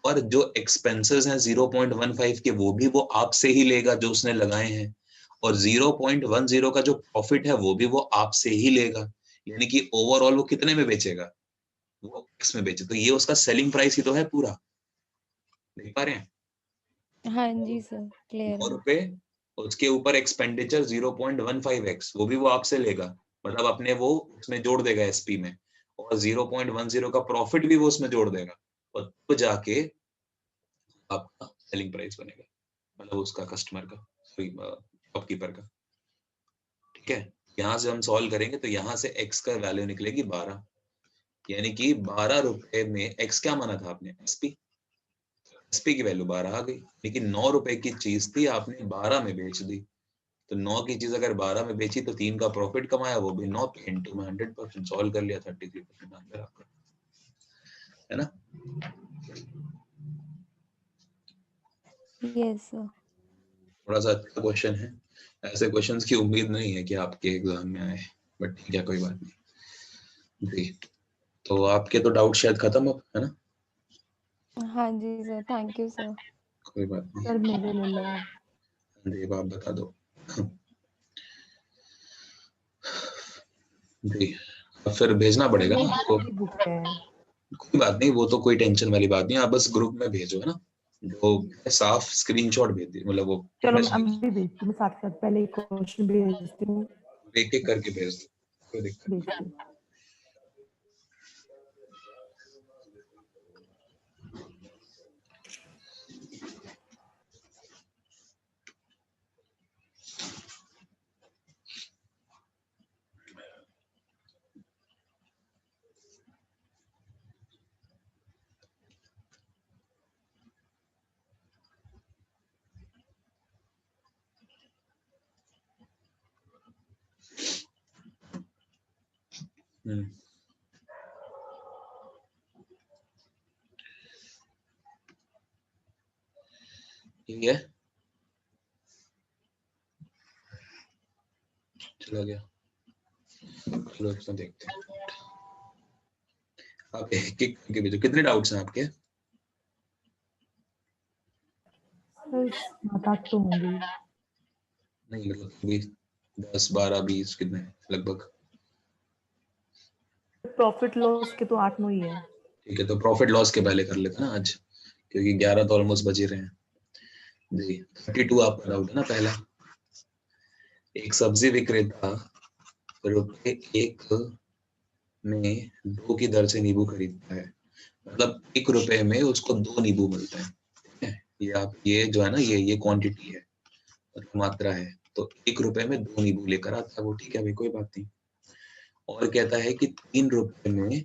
और जो एक्सपेंसेस हैं 0.15 के वो भी वो आपसे ही लेगा जो उसने लगाए हैं, और 0.10 का जो प्रॉफिट है वो भी वो आपसे ही लेगा, यानी कि ओवरऑल वो कितने में बेचेगा, वो एक्स में बेचे। तो ये उसका सेलिंग प्राइस ही तो है पूरा, देख पा रहे हैं। हाँ जी सर, क्लियर 9 है। रुपए, उसके ऊपर एक्सपेंडिचर 0.15x, वो भी वो आपसे लेगा, मतलब अपने वो उसमें जोड़ देगा एसपी में, और 0.10 का प्रॉफिट भी वो उसमें जोड़ देगा, और तो जाके आपका सेलिंग प्राइस बनेगा, मतलब उसका कस्टमर का, सॉरी शॉपकीपर का, ठीक है। यहाँ से हम सॉल्व करेंगे तो यहाँ से x का वैल्यू निकलेगी 12, यानी कि 12 रुपए में x क्या माना था आपने, एसपी, एसपी की वैल्यू 12 आ गई, लेकिन 9 रुपए की चीज थी आपने 12 में बेच दी। तो 9 की चीज अगर 12 में बेची तो 3 का प्रॉफिट कमाया, वो भी 9 पे, इंटू में 100% सॉल्व कर लिया, 33% आंसर आपका, है ना। Yes sir. थोड़ा सा अच्छा क्वेश्चन है, ऐसे क्वेश्चंस की उम्मीद नहीं है कि आपके एग्जाम में आए, बट ठीक है कोई बात नहीं जी। तो आपके तो डाउट शायद खत्म अब, है ना। हाँ जी सर, थैंक यू सर। कोई बात नहीं सर मेरे ले लो आप। जी, अब आप बता दो जी, अब फिर भेजना सर पड़ेगा वो ना आपको। मेरी बुक है। कोई बात नहीं, वो तो कोई टेंशन वाली बात नहीं, आप बस ग्रुप में भेजो, है ना, जो साफ स्क्रीनशॉट भेज दिए, मतलब वो चलो मैं अभी भेजती हूँ, साथ साथ पहले एक क्वेश्चन भेजती हूँ, एक एक करके भेज दो, कोई दिक्कत नहीं। भेजती हूँ। हम्म, ठीक है, चला गया, चलो इसमें देखते हैं। आप एक एक करके भेजो, कितने डाउट्स हैं आपके। सर 7-8 तो होंगे। नहीं मतलब अभी 10 12 20 कितने हैं लगभग। प्रॉफिट लॉस के तो 8-9 ही है। ठीक है, तो प्रॉफिट लॉस के पहले कर लेते हैं ना आज, क्योंकि 11 तो ऑलमोस्ट बज ही रहे हैं जी। 32 आपका डाउट है ना पहला। एक सब्जी विक्रेता रुपए 1 में 2 की दर से नींबू खरीदता है, मतलब 1 रुपए में उसको 2 नींबू मिलते हैं, ठीक है। ये जो है ना, ये क्वांटिटी है, मात्रा है, तो 1 रुपए में 2 नींबू लेकर आता है वो, ठीक है भाई, कोई बात नहीं। और कहता है कि 3 रुपए में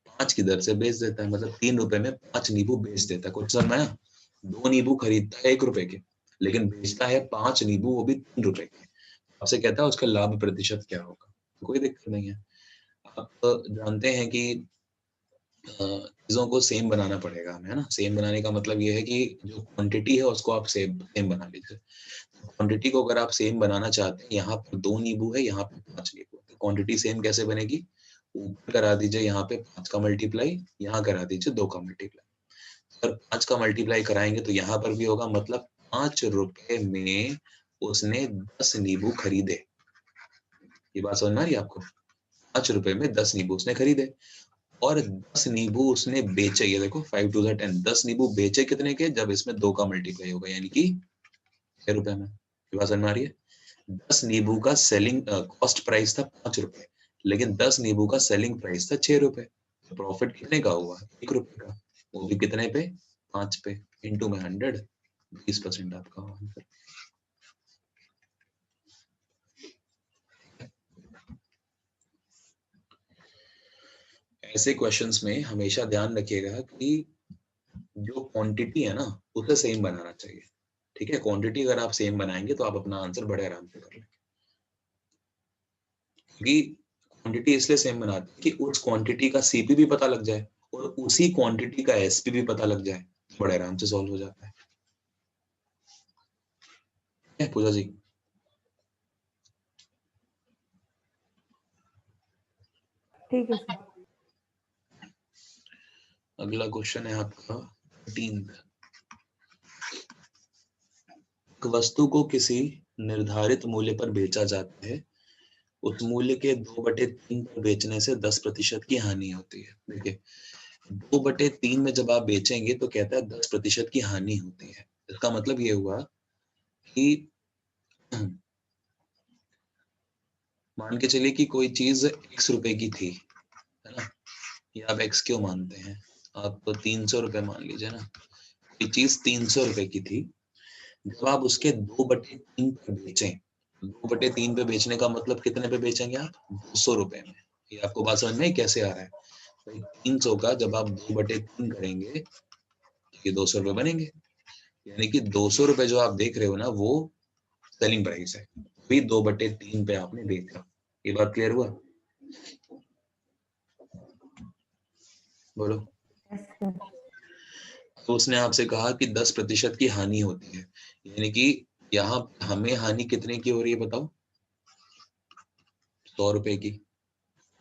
5 की दर से बेच देता है, मतलब 3 रुपए में 5 नींबू बेच देता है। कुछ समझ आया? 2 नींबू खरीदता है 1 रुपए के, लेकिन बेचता है 5 नींबू, वो भी 3 रुपए के। आपसे कहता है उसका लाभ प्रतिशत क्या होगा, तो कोई दिक्कत नहीं है। आप जानते हैं कि चीजों को सेम बनाना पड़ेगा हमें, है ना। सेम बनाने का मतलब ये है कि जो क्वांटिटी है उसको आप सेम बना लीजिए। क्वांटिटी को अगर आप सेम बनाना चाहते हैं, यहाँ पर 2 नींबू है, यहाँ पे 5 नींबू है, तो क्वांटिटी सेम कैसे बनेगी? ऊपर करा दीजिए यहाँ पे 5 का मल्टीप्लाई, यहाँ करा दीजिए 2 का मल्टीप्लाई। अगर 5 का मल्टीप्लाई कराएंगे तो यहाँ पर भी होगा, मतलब 5 रुपए में उसने 10 नींबू खरीदे। ये बात समझ में आ रही है आपको? 5 रुपए में 10 नींबू उसने खरीदे और 10 नींबू उसने बेचे। ये देखो 5 टू 10, 10 नींबू बेचे कितने के? जब इसमें 2 का मल्टीप्लाई होगा, यानी कि 6 रुपए में। ये बात समझ में आ रही है? 10 नींबू का सेलिंग कॉस्ट प्राइस था 5 रुपए, लेकिन 10 नींबू का सेलिंग प्राइस था 6 रुपए। तो प्रॉफिट कितने का हुआ? 1 रुपए का, वो भी कितने पे? 5 पे, इंटू में 100, 20% आपका आंसर। ऐसे क्वेश्चंस में हमेशा ध्यान रखिएगा कि जो क्वांटिटी है ना, उसे सेम बनाना चाहिए, ठीक है। क्वांटिटी अगर आप सेम बनाएंगे तो आप अपना आंसर बड़े आराम से कर लेंगे, क्योंकि क्वांटिटी इसलिए सेम बनाते हैं कि उस क्वांटिटी का सीपी भी पता लग जाए और उसी क्वांटिटी का एसपी भी पता लग जाए, बड़े आराम से सॉल्व हो जाता है। पूजा जी, ठीक है सर। अगला क्वेश्चन है आपका 13। वस्तु को किसी निर्धारित मूल्य पर बेचा जाता है, उस मूल्य के 2/3 पर बेचने से 10% की हानि होती है। देखिए 2/3 में जब आप बेचेंगे तो कहता है 10% की हानि होती है। इसका मतलब ये हुआ कि मान के चलिए कि कोई चीज x रुपए की थी, है ना। ये आप x क्यों मानते हैं? आप तो 300 रुपए मान लीजिए ना। कोई चीज 300 रुपए की थी, जब आप उसके 2/3 पे बेचें, 2/3 पे बेचने का मतलब कितने पे बेचेंगे आप? 200 रुपए में। ये आपको बात समझ में कैसे आ रहा है? भाई 300 का जब आप 2/3 करेंगे तो ये 200 रुपए बनेंगे, यानी कि 200 रुपए जो आप देख रहे हो ना, वो सेलिंग प्राइस है, भी 2/3 पे आपने बेचा। ये बात क्लियर हुआ? बोलो। Yes sir. तो उसने आपसे कहा कि 10% की हानि होती है, यानी कि यहाँ हमें हानि कितने की हो रही है बताओ? 100 रुपए की।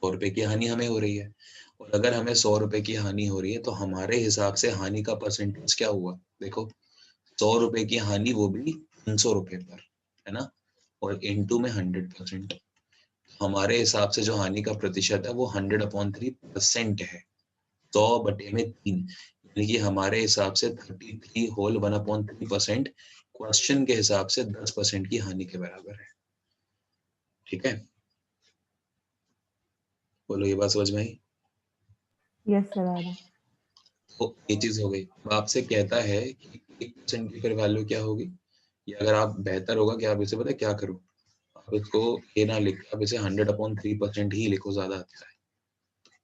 100 रुपए की हानि हमें हो रही है, और अगर हमें 100 रुपए की हानि हो रही है तो हमारे हिसाब से हानि का परसेंटेज क्या हुआ? देखो 100 रुपए की हानि, वो भी 300 रुपए पर, है ना, और इंटू में 100%। हमारे हिसाब से जो हानि का प्रतिशत है वो 100/3% है, 100/3, यानी कि हमारे हिसाब से 33 होल 1/3% क्वेश्चन के हिसाब से 10% की हानि के बराबर है, ठीक है। बोलो, ये बात समझ में आई? यस सर आ रहा है। तो ये चीज हो गई। अब आपसे कहता है कि 1% की फिर वैल्यू क्या होगी? या अगर आप, बेहतर होगा कि आप इसे पता है क्या करो, आप इसको ये ना लिख, आप इसे 100/3% ही लिखो, ज्यादा अच्छा है।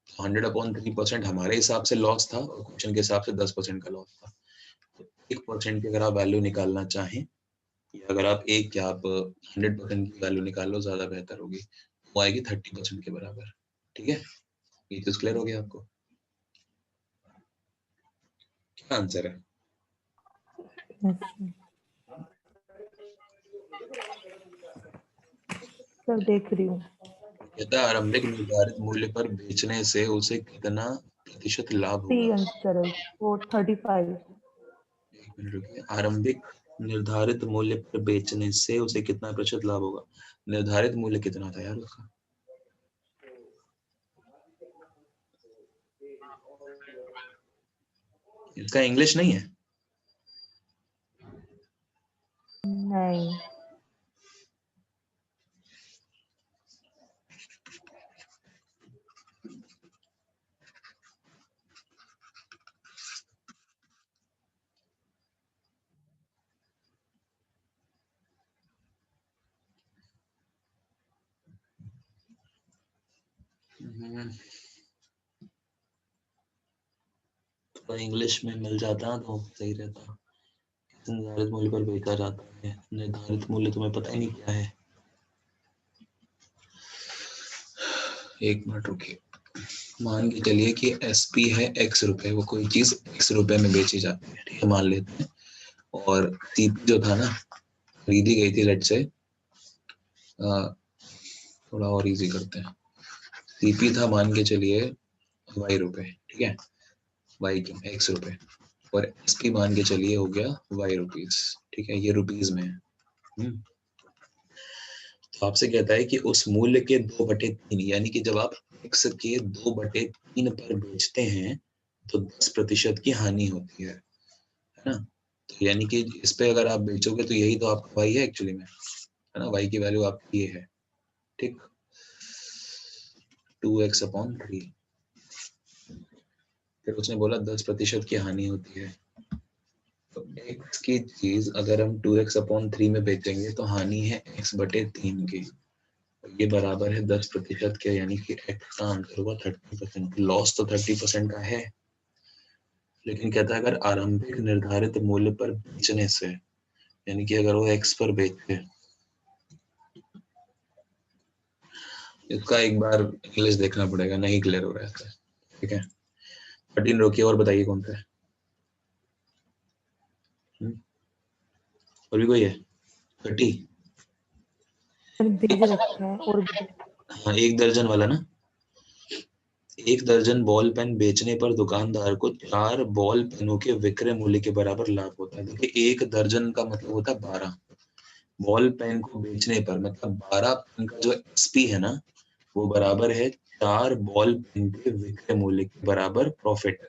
100/3% हमारे हिसाब से लॉस था और क्वेश्चन के हिसाब से 10% का लॉस था। तो 1% की अगर आप वैल्यू निकालना चाहें, या अगर आप एक, या आप 100% की वैल्यू निकालो, ज्यादा बेहतर होगी, वो आएगी 30% के बराबर, ठीक है। ये चीज क्लियर हो गया आपको? क्या आंसर है? यस सर देख रही हूँ। कहता है आरंभिक निर्धारित मूल्य पर बेचने से उसे कितना प्रतिशत लाभ सी होगा? आंसर है वो 35। एक मिनट रुकिए। आरंभिक निर्धारित मूल्य पर बेचने से उसे कितना प्रतिशत लाभ होगा? निर्धारित मूल्य कितना था यार उसका? इसका इंग्लिश नहीं है? नहीं तो इंग्लिश में मिल जाता तो सही रहता। निर्धारित मूल्य पर बेचा जाता है, निर्धारित मूल्य तुम्हें पता ही नहीं क्या है। एक मिनट रुकिए, मान के चलिए कि एसपी है x रुपए, वो कोई चीज x रुपए में बेची जाती है, ठीक है, मान लेते हैं। और सीपी जो था ना, खरीदी गई थी, लेट से थोड़ा और इजी करते हैं, सीपी था मान के चलिए y रुपए, ठीक है, y क्यों x रुपए, और एसपी मान के चलिए हो गया y रुपीज, ठीक है, ये रुपीज में है। तो आपसे कहता है कि उस मूल्य के 2/3, यानी कि जब आप x के 2/3 पर बेचते हैं तो 10% की हानि होती है ना। तो यानी कि इस पे अगर आप बेचोगे तो यही तो आपका y है एक्चुअली में, है ना, y की वैल्यू आपकी ये है, ठीक, 2x/3। फिर उसने बोला 10% की हानि होती है। तो x की चीज अगर हम 2x/3 में बेचेंगे तो हानि है x/3 की, ये बराबर है 10% के, यानी कि x का आंसर हुआ 30%। लॉस तो 30% का है, लेकिन कहता है अगर आरंभिक निर्धारित मूल्य पर बेचने से, यानी कि अगर वो x पर बेचे, इसका एक बार इंग्लिश देखना पड़ेगा, नहीं क्लियर हो रहा है, ठीक है। 13 रोकिए और बताइए कौन सा है। और भी कोई है? 30, भेज रखा है और भी। हाँ, 1 दर्जन वाला ना। 1 दर्जन बॉल पेन बेचने पर दुकानदार को 4 बॉल पेनों के विक्रय मूल्य के बराबर लाभ होता है। देखिए 1 दर्जन का मतलब होता है 12 बॉल पेन को बेचने पर, मतलब 12 पेन का जो एसपी है ना, वो बराबर है 4 बॉल पेन के विक्रय मूल्य के बराबर प्रॉफिट,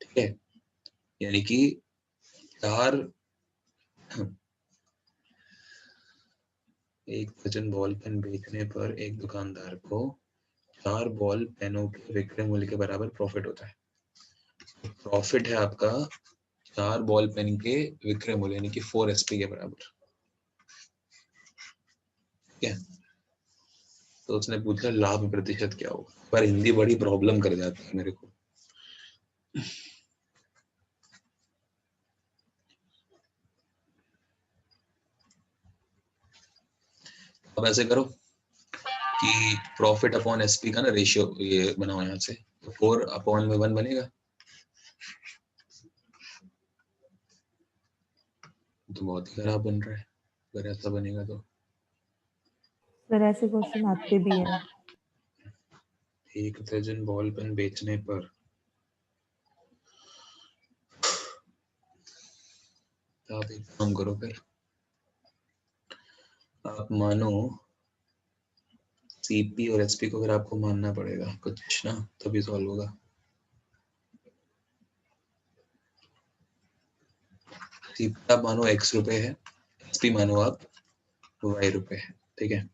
ठीक है। यानी कि 4 1 दर्जन बॉल पेन बेचने पर एक दुकानदार को 4 बॉल पेनों के विक्रय मूल्य के बराबर प्रॉफिट होता है। प्रॉफिट है आपका 4 बॉल पेन के विक्रय मूल्य, यानी कि 4 एसपी के बराबर, ठीक है। तो उसने पूछा लाभ प्रतिशत क्या होगा, पर हिंदी बड़ी प्रॉब्लम कर जाती है मेरे को। अब ऐसे करो कि प्रॉफिट अपॉन एसपी का ना रेशियो ये बनाओ यहाँ से, तो 4/1 बनेगा, तो बहुत ही खराब बन रहा है अगर ऐसा बनेगा तो। सर ऐसे क्वेश्चन आते भी हैं। 1 दर्जन बॉल पेन बेचने पर, तो आप एक काम करो, फिर आप मानो सीपी और एसपी को, अगर आपको मानना पड़ेगा कुछ ना, तभी सॉल्व होगा। सीपी आप मानो x रुपए है, एसपी मानो आप y रुपए है, ठीक है।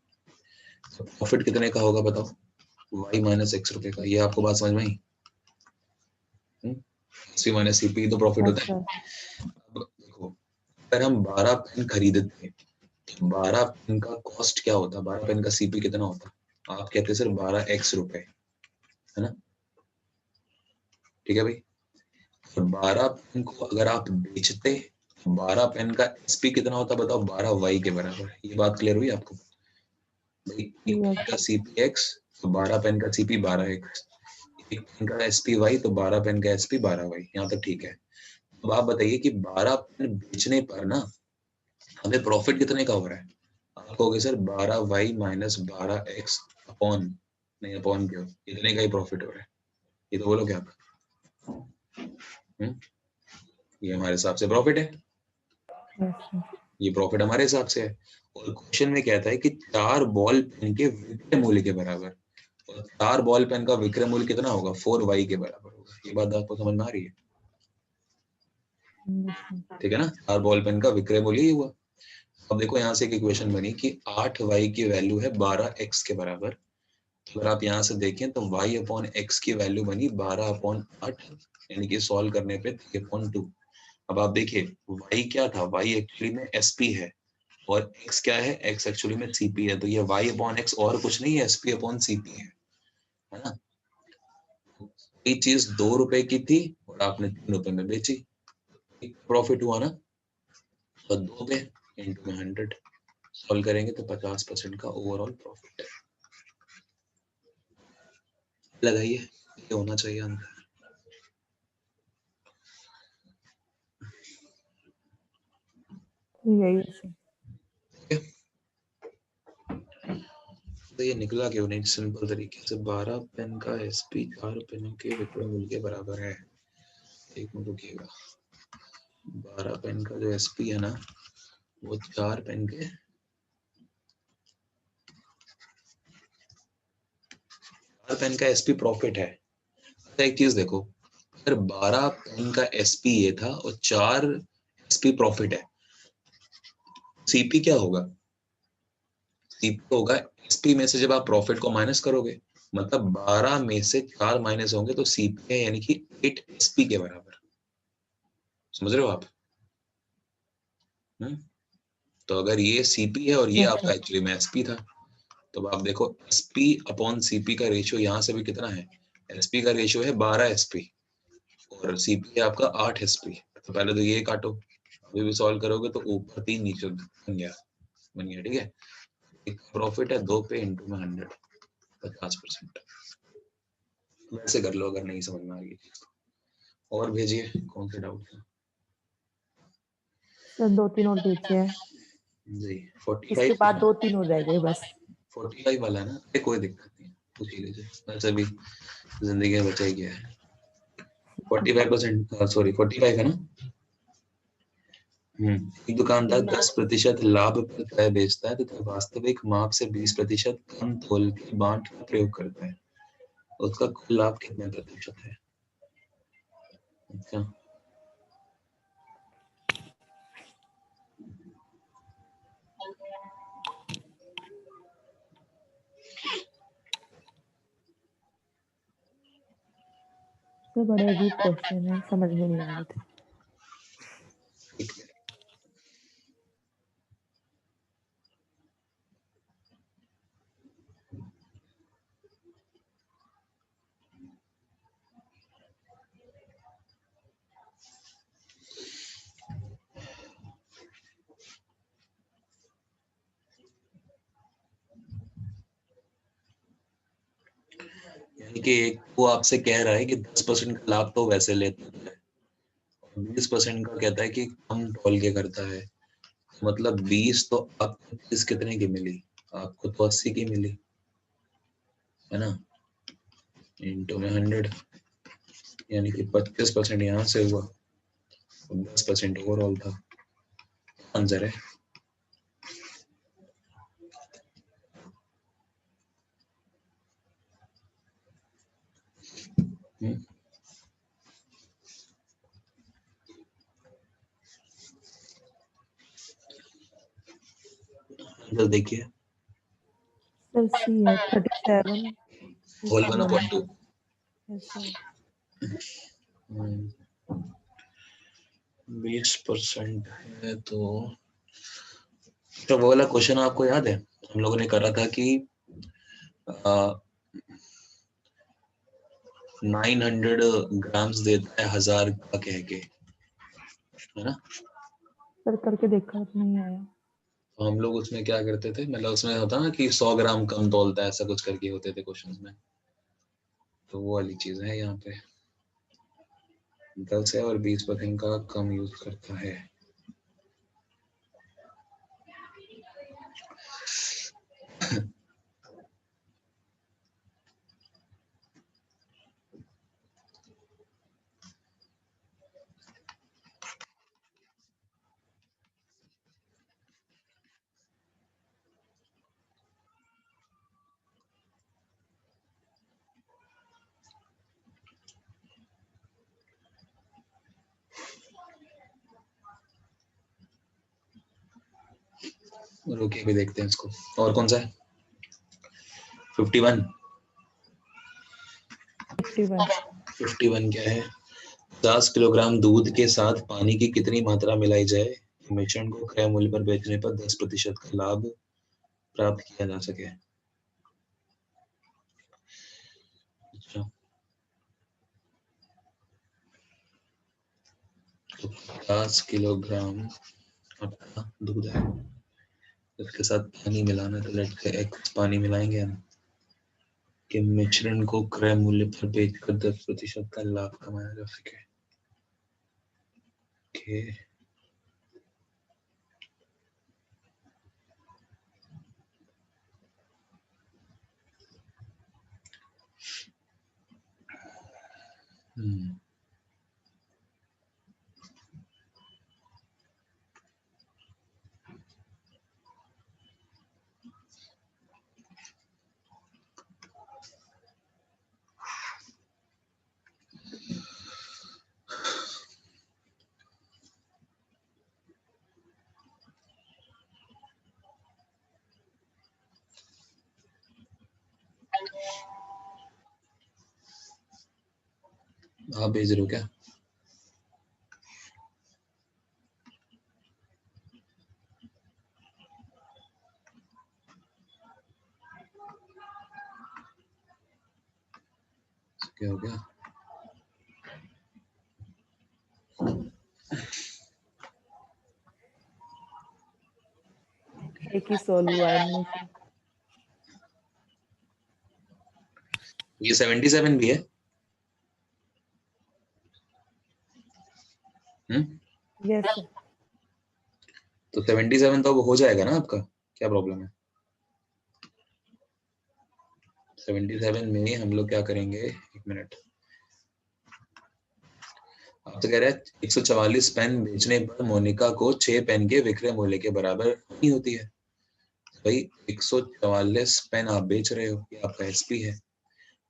तो प्रॉफिट कितने का होगा बताओ, y माइनस x रुपए का। ये आपको बात समझ में आई? एसपी माइनस सीपी तो प्रॉफिट यस होता है। सर। अब देखो, अगर हम 12 पेन खरीदते हैं तो 12 पेन का कॉस्ट क्या होता है, 12 पेन का सीपी कितना होता है? आप कहते हैं सर 12x रुपए, है ना, ठीक है भाई। और 12 पेन को अगर आप बेचते, 12 पेन का एसपी कितना होता है बताओ, 12y के बराबर। ये बात क्लियर हुई आपको भाई? एक पेन का सीपी x तो 12 पेन का सीपी 12x, एक पेन का एसपी y तो 12 पेन का एसपी 12y, यहाँ तक ठीक है। अब आप बताइए कि 12 पेन बेचने पर ना हमें प्रॉफिट कितने का हो रहा है? आप कहोगे sir 12y minus 12x upon, नहीं अपॉन क्यों, इतने का ही प्रॉफिट हो रहा है, ये तो बोलोगे आप। ये हमारे हिसाब से प्रॉफिट है, यस सर। ये प्रॉफिट हमारे हिसाब से है। और क्वेश्चन में कहता है कि 4 बॉल पेन के विक्रय मूल्य के बराबर, और 4 बॉल पेन का विक्रय मूल्य कितना होगा, 4y के बराबर होगा। ये बात आपको समझ में आ रही है? ठीक है ना, 4 बॉल पेन का विक्रय मूल्य ही हुआ। अब देखो यहाँ से एक इक्वेशन बनी कि 8y की वैल्यू है 12x के बराबर। तो अगर आप यहाँ से देखें तो y अपॉन x की वैल्यू बनी 12/8, यानी कि सॉल्व करने पे 3/2। अब आप देखिए y क्या था, y एक्चुअली में sp है, और x क्या है, x एक्चुअली में cp है। तो ये y अपॉन x और कुछ नहीं है, sp अपॉन cp है। है ना। ये चीज 2 रुपए की थी और आपने 3 रुपए में बेची, प्रॉफिट हुआ ना। तो 2 पे इंटू में 100 सॉल्व करेंगे तो 50% का ओवरऑल प्रॉफिट है। लगाइए, ये होना चाहिए आंसर। यही है सर। तो ये निकला क्यों नहीं सिंपल तरीके से। 12 पेन का एसपी 4 पेनों के विक्रय मूल्य के बराबर है। एक मिनट रुकिएगा। 12 पेन का जो एसपी है ना वो 4 पेन के 4 पेन का एसपी प्रॉफिट है। तो एक चीज देखो, अगर 12 पेन का एसपी ये था और 4 एसपी प्रॉफिट है, सीपी क्या होगा? सीपी होगा एसपी में से जब आप प्रॉफिट को माइनस करोगे, मतलब 12 में से 4 माइनस होंगे तो सीपी है, यानी कि 8 एसपी के बराबर। समझ रहे हो आप? तो अगर ये सीपी है और ये Yes, आपका sir. एक्चुअली में एसपी था, तो अब आप देखो एसपी अपॉन सीपी का रेशियो यहाँ से भी कितना है? एसपी का रेशियो है 12 एसपी और सीपी है आपका 8 एसपी। तो पहले तो ये काटो, अभी भी सॉल्व करोगे तो ऊपर 3 नीचे बन गया। ठीक है। एक प्रॉफिट है 2 पे इंटू में 100 50%। वैसे कर लो अगर नहीं समझ में आ रही चीज। और भेजिए कौन से डाउट है सर 2-3 और दीजिए। जी। इसके 45 बाद 2-3 हो जाएंगे बस। 45 वाला है ना, ये कोई दिक्कत नहीं, पूछ ही लीजिए, वैसे भी जिंदगी में बचा ही गया है। 45%, सॉरी 45 है ना। एक दुकानदार 10% लाभ पर क्रय बेचता है तथा वास्तविक माप से 20% कम तोल के बांट का प्रयोग करता है। उसका कुल लाभ कितने प्रतिशत है? अच्छा, सर बड़े अजीब क्वेश्चन है, समझ में नहीं आ रहे थे। एक मिनट। यानी कि एक वो आपसे कह रहा है कि 10% का लाभ तो वैसे लेता है, 20% का कहता है कि कम तोल के करता है। मतलब 20 तो आपको 30 कितने की मिली? आपको तो 80 की मिली, है ना, इंटू में 100, यानी कि 25% यहाँ से हुआ और 10% ओवरऑल था। आंसर है। आंसर देखिए, सर सी है 37 होल 1/2। Yes sir. 20% है तो वो वाला क्वेश्चन आपको याद है हम लोगों ने करा था कि 900 ग्राम्स देता है 1000 का कह के, है ना। सर करके देखा तो नहीं आया। तो हम लोग उसमें क्या करते थे, मतलब उसमें होता ना कि 100 ग्राम कम तौलता है, ऐसा कुछ करके होते थे क्वेश्चंस में। तो वो वाली चीज है यहाँ पे, 10 है और 20% का कम यूज करता है। रुकिए भी देखते हैं इसको। और कौन सा है? 51 51 क्या है? 50 किलोग्राम दूध के साथ पानी की कितनी मात्रा मिलाई जाए मिश्रण को क्रय मूल्य पर बेचने पर 10% का लाभ प्राप्त किया जा सके? तो 50 किलोग्राम आपका दूध है, इसके साथ पानी मिलाना, तो लेट से x पानी मिलाएंगे हम कि मिश्रण को क्रय मूल्य पर बेचकर 10% का लाभ कमाया जा सके। ओके, आप भेज रहे हो क्या? क्या हो गया? एक ही सॉल्व हुआ है इनमें से। ये 77 भी है। Yes sir. तो 77 तो अब हो जाएगा ना आपका, क्या प्रॉब्लम है? 77 में हम लोग क्या करेंगे, एक मिनट, आप तो कह रहे हैं 144 पेन बेचने पर मोनिका को 6 पेन के विक्रय मूल्य के बराबर नहीं होती है। भाई 144 पेन आप बेच रहे हो, ये आपका एसपी है,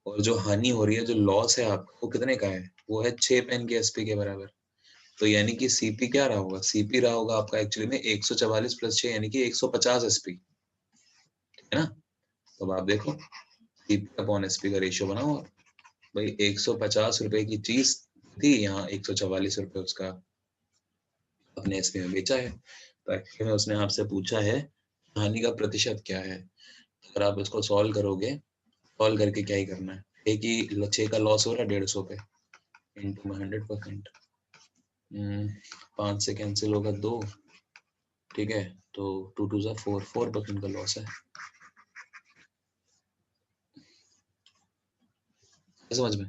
और जो हानि हो रही है, जो लॉस है आपको, वो कितने का है? वो है 6 पेन के एसपी के बराबर। तो यानी कि सीपी क्या रहा होगा? सीपी रहा होगा आपका एक्चुअली में 144 प्लस 6 यानी कि 150 एसपी, है ना? तो आप देखो सीपी अपॉन एसपी का रेशियो बनाओ। भाई 150 रुपए की चीज थी, यहाँ 144 रुपए उसका अपने एसपी में बेचा है। तो एक्चुअली में उसने आपसे पूछा है हानि का प्रतिशत क्या है। अगर आप इसको सॉल्व करोगे, सॉल्व करके क्या ही करना है, एक ही 6 का लॉस हो रहा है 150 पे इंटू 100%, 5 से कैंसिल होगा 2, ठीक है, तो 2 2 जा 4, 4% का लॉस है। समझ में?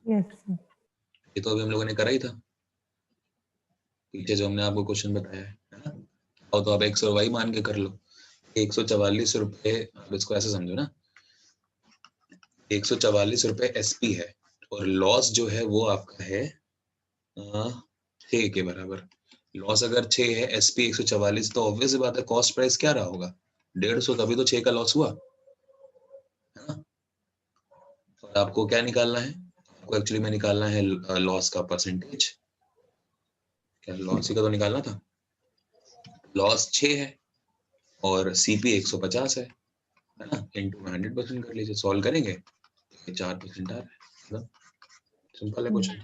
Yes sir. ये तो अभी हम लोगों ने करा ही था पीछे, जो हमने आपको क्वेश्चन बताया है ना। और तो आप 100 वही मान के कर लो, 144 रुपए, आप इसको ऐसे समझो ना, 144 रुपए एसपी है, और लॉस जो है वो आपका है 6 के बराबर। लॉस अगर 6 है, एसपी 144, तो ऑब्वियस बात है कॉस्ट प्राइस क्या रहा होगा? 150, तभी तो 6 का लॉस हुआ, है ना? और आपको क्या निकालना है? आपको एक्चुअली में निकालना है लॉस का परसेंटेज। क्या लॉस ही का तो निकालना था। लॉस 6 है और सीपी 150 है ना, इंटू 100% कर लीजिए, सॉल्व करेंगे तो 4% आ रहा है। सिंपल है क्वेश्चन,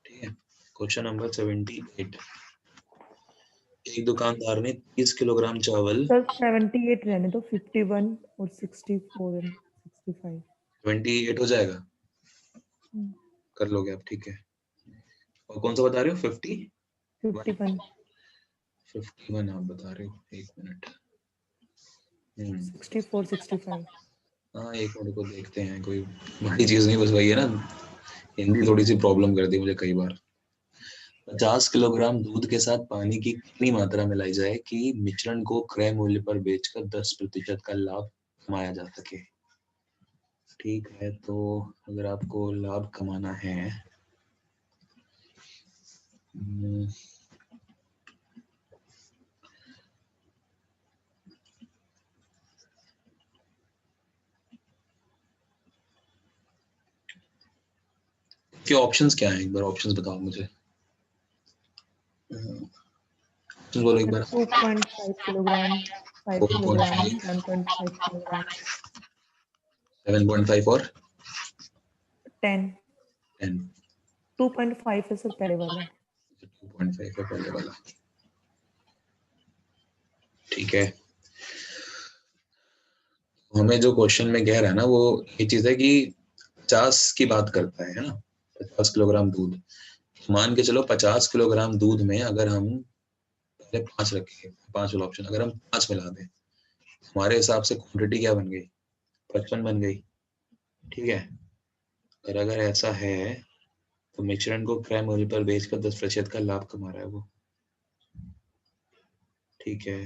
ठीक है। क्वेश्चन नंबर 78, एक दुकानदार ने 30 किलोग्राम चावल, सर 78 रहने दो, 51 और 64 एंड 65। 28 हो जाएगा, कर लोगे आप, ठीक है। और कौन सा बता रहे हो? 51 51 आप बता रहे हो, एक मिनट। 64 65। हाँ, एक मिनट को देखते हैं, कोई बड़ी चीज नहीं, बस वही है ना, हिंदी थोड़ी सी प्रॉब्लम करती है मुझे कई बार। 50 किलोग्राम दूध के साथ पानी की कितनी मात्रा मिलाई जाए कि मिश्रण को क्रय मूल्य पर बेचकर 10% का लाभ कमाया जा सके? ठीक है, तो अगर आपको लाभ कमाना है, कि ऑप्शंस क्या हैं? एक बार ऑप्शंस बताओ मुझे, बोलो एक बार। 2.5 किलोग्राम, 5 किलोग्राम, 4.5, 7.5 किलोग्राम, 7.5 और 10। 10। 2.5 है सर पहले वाला। 2.5 है पहले वाला, ठीक है। हमें जो क्वेश्चन में कह रहा है ना, वो ये चीज है कि 50 की बात करता है ना, 50 किलोग्राम दूध, मान के चलो 50 किलोग्राम दूध में अगर हम पहले 5 रखें, 5 वाला ऑप्शन, अगर हम 5 मिला दें, हमारे हिसाब से क्वांटिटी क्या बन गई, 55 बन गई, ठीक है। और अगर ऐसा है तो मिश्रण को क्रय मूल्य पर बेचकर 10% का लाभ कमा रहा है वो, ठीक है।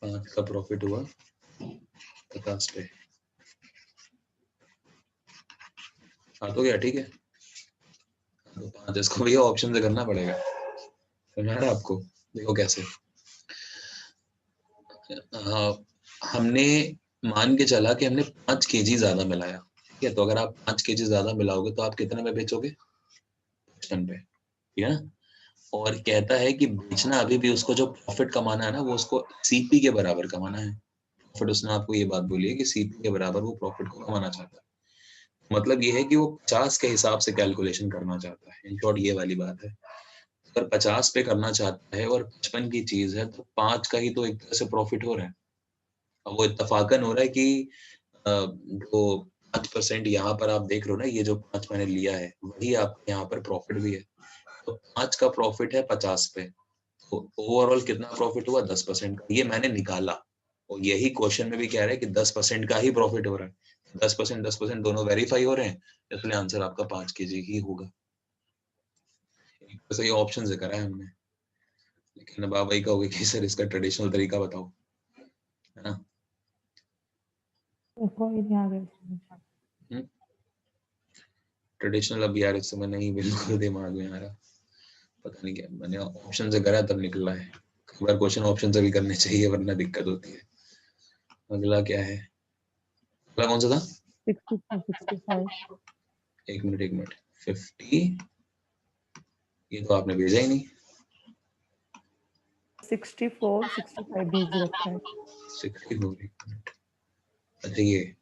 पाँच का प्रॉफिट हुआ 50 पे, हाँ तो क्या, ठीक है। तो 5 इसको भैया ऑप्शन से करना पड़ेगा, समझ आ रहा है आपको। देखो कैसे, हमने मान के चला कि हमने 5 kg ज्यादा मिलाया, ठीक है। तो अगर आप 5 kg ज्यादा मिलाओगे तो आप कितने में बेचोगे, 55 पे, ठीक है ना। और कहता है कि बेचना अभी भी उसको जो प्रॉफिट कमाना है ना, वो उसको सीपी के बराबर कमाना है। प्रॉफिट, उसने आपको ये बात बोली है कि सीपी के बराबर वो प्रॉफिट को कमाना चाहता है। मतलब ये है कि वो 50 के हिसाब से कैलकुलेशन करना चाहता है, इन शॉर्ट ये वाली बात है। अगर 50 पे करना चाहता है और 55 की चीज है तो 5 का ही तो एक तरह से प्रॉफिट हो रहा है। अब वो इत्तफाकन हो रहा है कि जो 5% यहाँ पर आप देख रहे हो ना, ये जो 5 मैंने लिया है वही आपके यहाँ पर प्रॉफिट भी है। तो 5 का प्रॉफिट है 50 पे, तो ओवरऑल कितना प्रॉफिट हुआ, 10% का। ये मैंने निकाला और यही क्वेश्चन में भी कह रहा है कि 10% का ही प्रॉफिट हो रहा है। 10% दोनों वेरीफाई हो रहे हैं, इसलिए आंसर आपका 5 kg ही होगा। तो ये ऑप्शन से करा है हमने, लेकिन अब आप वही कहोगे कि सर इसका ट्रेडिशनल तरीका बताओ, है ना। कोई नहीं आ गया। ट्रेडिशनल अब यार इस समय नहीं बिल्कुल दिमाग में आ रहा, पता नहीं क्या। मैंने ऑप्शन से करा तब निकला है। कई बार क्वेश्चन ऑप्शन से भी करने चाहिए वरना दिक्कत होती है। अगला क्या है, अगला कौन सा था, 65। एक मिनट 50, ये तो आपने भेजा ही नहीं। 64 65 बीज रखा है। 64, एक मिनट। अच्छा, ये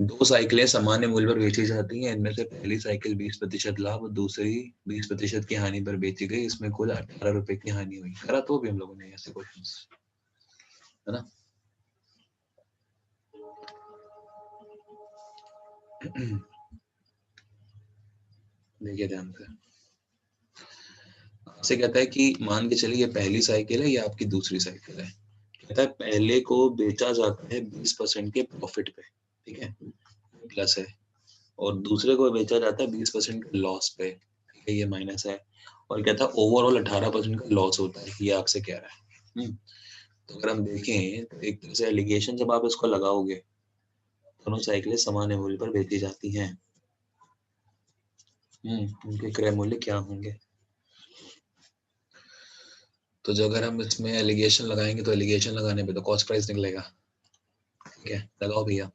2 साइकिलें सामान्य मूल्य पर बेची जाती हैं, इनमें से पहली साइकिल 20% लाभ और दूसरी 20% की हानि पर बेची गई, इसमें कुल 18 रुपए की हानि हुई। करा तो भी हम लोगों ने ऐसे क्वेश्चंस, है ना। देखिए ध्यान से, आपसे कहता है कि मान के चलिए पहली साइकिल है, ये आपकी दूसरी साइकिल है। कहता है पहले को बेचा जाता है 20% के प्रॉफिट पे, ठीक है, प्लस है, और दूसरे को बेचा जाता है 20% के लॉस पे, ठीक है, ये माइनस है। और कहता है ओवरऑल 18% का लॉस होता है, ये आपसे कह रहा है। तो अगर हम देखें तो एक तरह से एलिगेशन जब आप इसको लगाओगे, दोनों साइकिलें समान मूल्य पर बेची जाती हैं, उनके क्रय मूल्य क्या होंगे। तो जो अगर हम इसमें एलिगेशन लगाएंगे तो एलिगेशन लगाने पे तो कॉस्ट प्राइस निकलेगा, ठीक है। लगाओ भैया,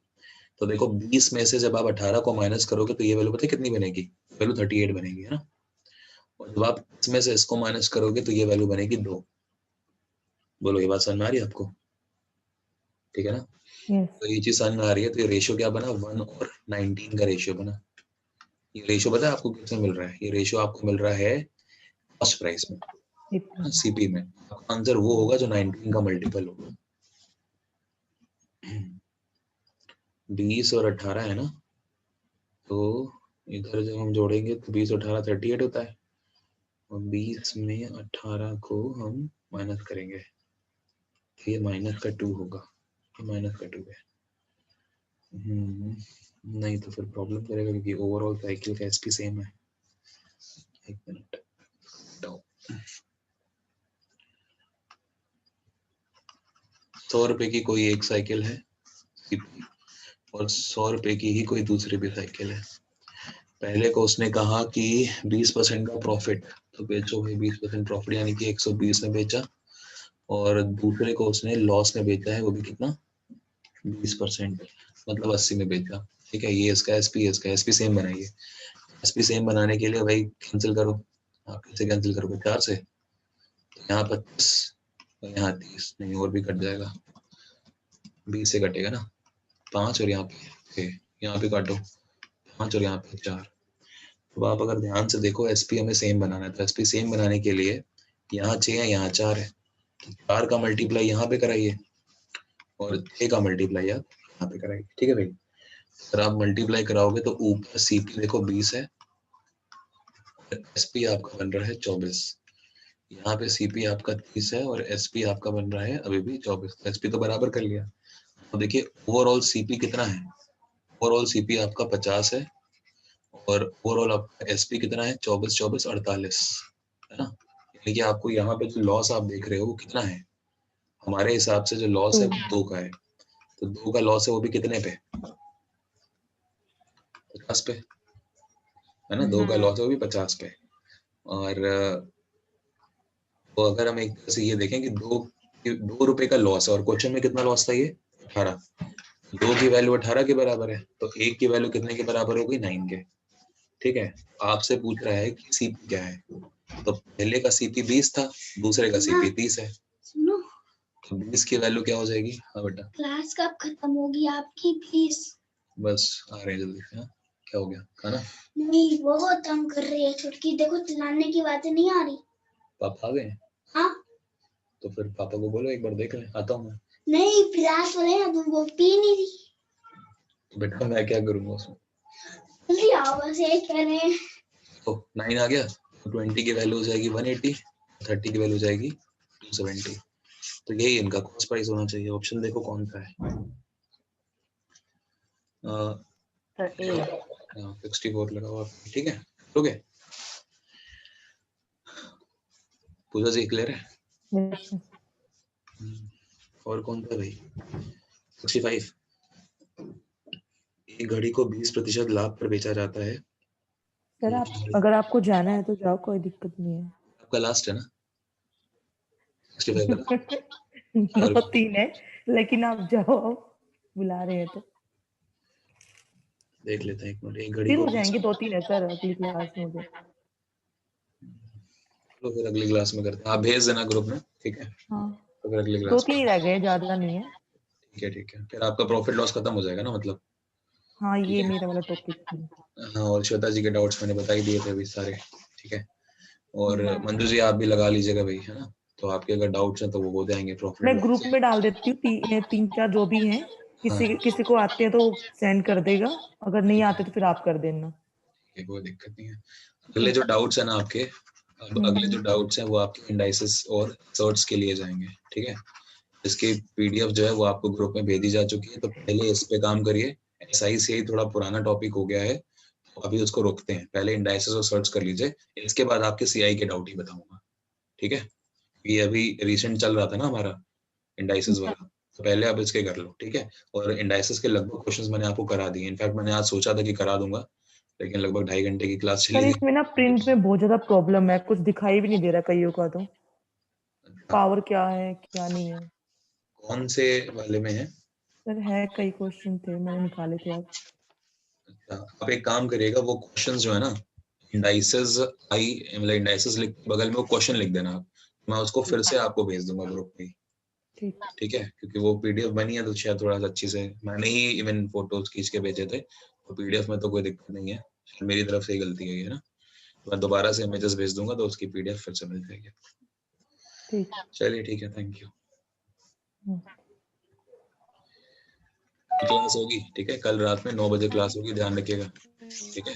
तो देखो 20 में से जब आप 18 को माइनस करोगे तो ये वैल्यू पता है कितनी बनेगी, वैल्यू 38 बनेगी, है ना। और जब आप इसमें से इसको माइनस करोगे तो ये वैल्यू बनेगी 2। बोलो ये बात समझ में आ रही है आपको, ठीक है ना। यस। तो ये चीज समझ में आ रही है। तो ये रेशियो क्या बना, 1 और 19 का रेशियो बना। ये रेशियो पता है आपको किसमें मिल रहा है, ये रेशियो आपको मिल रहा है कॉस्ट प्राइस में, सीपी में। आंसर वो होगा जो 19 का मल्टीपल होगा। 20 और 18 है ना, तो इधर जब हम जोड़ेंगे तो 20 और 18 38 होता है, और 20 में 18 को हम माइनस करेंगे तो ये माइनस का 2 होगा, ये माइनस का 2 है। नहीं तो फिर प्रॉब्लम करेगा क्योंकि ओवरऑल साइकिल का एसपी सेम है। एक मिनट, 100 रुपए की कोई एक साइकिल है और 100 रुपए की ही कोई दूसरी भी साइकिल है। पहले को उसने कहा कि 20% का प्रॉफिट, तो बेचो भाई 20% प्रॉफिट, यानी कि 120 में बेचा। और दूसरे को उसने लॉस में बेचा है, वो भी कितना, 20%, मतलब 80 में बेचा, ठीक है। ये इसका एसपी सेम बनाइए। एसपी सेम बनाने के लिए भाई कैंसिल करो, आप कैसे कैंसिल करोगे, 4 से, तो यहाँ 25 और यहाँ 30, नहीं और भी कट जाएगा, 20 से कटेगा ना, 5 और यहाँ पे काटो 5 और यहाँ पे 4। तो आप अगर ध्यान से देखो एसपी हमें सेम बनाना है, तो एसपी सेम बनाने के लिए यहाँ 6 है यहाँ 4 है, तो 4 का मल्टीप्लाई यहाँ पे कराइए, और 6 का मल्टीप्लाई आप यहाँ पे कराएंगे, ठीक है भाई। अगर आप मल्टीप्लाई कराओगे तो ऊपर सीपी देखो 20 है, एसपी आपका बन रहा है 24, यहाँ पे सीपी आपका 30 है और एसपी आपका बन रहा है अभी भी 24। एसपी तो बराबर कर लिया। तो देखिए ओवरऑल सीपी कितना है, ओवरऑल सीपी आपका 50 है और ओवरऑल आपका एसपी कितना है 24 24 48 है ना। यानी कि आपको यहाँ पे जो लॉस आप देख रहे हो वो कितना है, हमारे हिसाब से जो लॉस है वो 2 का है। तो 2 का लॉस है वो भी कितने पे, 50 पे है ना। 2 का लॉस है वो भी 50 पे। और तो अगर हम एक तरह से ये देखें कि 2 रुपए का लॉस है और क्वेश्चन में कितना लॉस था ये 18, 2 की वैल्यू 18 के बराबर है तो 1 की वैल्यू कितने के बराबर होगी 9 के, ठीक है। आपसे पूछ रहा है कि सीपी क्या है, तो पहले का सीपी 20 था, दूसरे का सीपी 30 है, तो 20 की वैल्यू क्या हो जाएगी। हाँ बेटा क्लास कब खत्म होगी आपकी प्लीज? बस आ रहे हैं जल्दी से। हाँ क्या हो गया, खाना? नहीं बहुत तंग कर रही है छुटकी, देखो चिल्लाने की बातें नहीं आ रही। पापा आ गए हैं? हाँ तो फिर पापा को बोलो एक बार देख लें, आता हूँ मैं। नहीं पिलास वाले ना तुम वो पी नहीं रही। तो बेटा मैं क्या करूँगा उसमें। जल्दी आओ बस ये कह रहे हैं। तो 9 आ गया, तो 20 की वैल्यू हो जाएगी 180, 30 की वैल्यू हो जाएगी 270। तो यही इनका कॉस्ट प्राइस होना चाहिए। ऑप्शन देखो कौन सा है। 64 लगाओ आप, ठीक है। ओके पूजा जी क्लियर है। Yes, sir. और कौन था भाई 65। एक घड़ी को 20% लाभ पर बेचा जाता है। सर आप अगर आपको जाना है तो जाओ, कोई दिक्कत नहीं है। आपका लास्ट है ना 65 का? 2-3 है लेकिन आप जाओ, बुला रहे हैं तो देख लेते हैं एक मिनट। एक घड़ी फिर को हो जाएंगे। 2-3 है सर, अगली क्लास में हो जाए। चलो फिर अगली क्लास में करते हैं, आप भेज देना ग्रुप में, ठीक है। हाँ तो फिर अगली क्लास 2-3 ही रह गए, ज्यादा नहीं है। ठीक है। फिर आपका प्रॉफिट लॉस खत्म हो जाएगा ना मतलब। हाँ ठीक ये है। मेरा वाला टॉपिक है। हाँ और श्वेता जी के डाउट्स मैंने बता ही दिए थे अभी सारे, ठीक है। और मंजू जी आप भी लगा लीजिएगा भाई, है ना। तो आपके अगर डाउट्स हैं तो वो हो जाएंगे प्रॉफिट मैं लॉस ग्रुप से। में डाल देती हूँ, 3-4 जो भी हैं। हाँ किसी को आते हैं तो सेंड कर देगा, अगर नहीं आते तो फिर आप कर देना। ठीक है, कोई दिक्कत नहीं है। अगले जो डाउट्स हैं ना आपके, अब अगले जो डाउट्स हैं वो आपके इंडाइसेस और सर्ट्स के लिए जाएंगे, ठीक है। इसकी पीडीएफ जो है वो आपको ग्रुप में भेजी जा चुकी है, तो पहले इस पे काम करिए। एसआईसीआई थोड़ा पुराना टॉपिक हो गया है, तो अभी उसको रोकते हैं। पहले इंडाइसेस और सर्च कर लीजिए, इसके बाद आपके सीआई के डाउट ही बताऊंगा, ठीक है। ये अभी रिसेंट चल रहा था ना हमारा इंडाइसेस वाला, तो पहले आप इसके कर लो, ठीक है। और इंडाइसेस के लगभग क्वेश्चंस मैंने आपको करा दिए। इनफैक्ट मैंने आज सोचा था कि करा दूंगा, लेकिन लगभग 2.5 घंटे की क्लास चली सर गई। इसमें ना प्रिंट में बहुत ज्यादा प्रॉब्लम है, कुछ दिखाई भी नहीं दे रहा कईयों का, तो पावर क्या है क्या नहीं है। कौन से वाले में है? सर है, कई क्वेश्चन थे मैंने निकाले थे आज। आप एक काम करिएगा, वो क्वेश्चंस जो है ना इंडाइसेस आई मतलब इंडाइसेस लिख बगल में वो क्वेश्चन लिख देना आप, मैं उसको फिर से आपको भेज दूंगा ग्रुप पे, ठीक ठीक है। क्योंकि वो पीडीएफ बनी है तो शायद थोड़ा सा अच्छी से मैंने ही इवन फोटोज खींच के भेजे थे, तो पीडीएफ में तो कोई दिक्कत नहीं है, मेरी तरफ से ही गलती है ये ना। मैं दोबारा से इमेजेस भेज दूंगा तो उसकी पीडीएफ फिर से मिल जाएगी। ठीक। चलिए ठीक है, थैंक यू। हम्म। क्लास होगी, ठीक है, कल रात में 9 बजे क्लास होगी, ध्यान रखिएगा, ठीक है।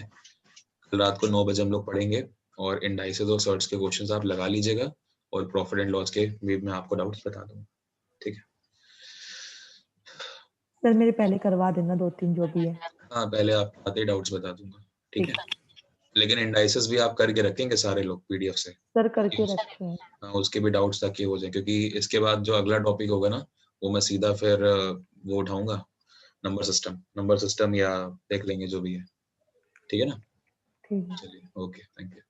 कल रात को 9 बजे हम लोग पढ़ेंगे और इंडाइसेस और सर्ट्स के क्वेश्चंस आप लगा लीजिएगा और प्रॉफिट एंड लॉस के भी मैं आपको डाउट्स बता दूंगा, ठीक है। सर मेरे पहले करवा देना 2-3 जो भी है। हाँ पहले आप आते ही डाउट्स बता दूंगा, ठीक है। लेकिन इंडाइसेस भी आप करके रखेंगे सारे लोग पीडीएफ से, सर करके रखे हैं। हाँ उसके भी डाउट्स ताकि हो जाए, क्योंकि इसके बाद जो अगला टॉपिक होगा ना वो मैं सीधा फिर वो उठाऊंगा, नंबर सिस्टम या देख लेंगे जो भी है, ठीक है ना। ठीक है। चलिए ओके, थैंक यू।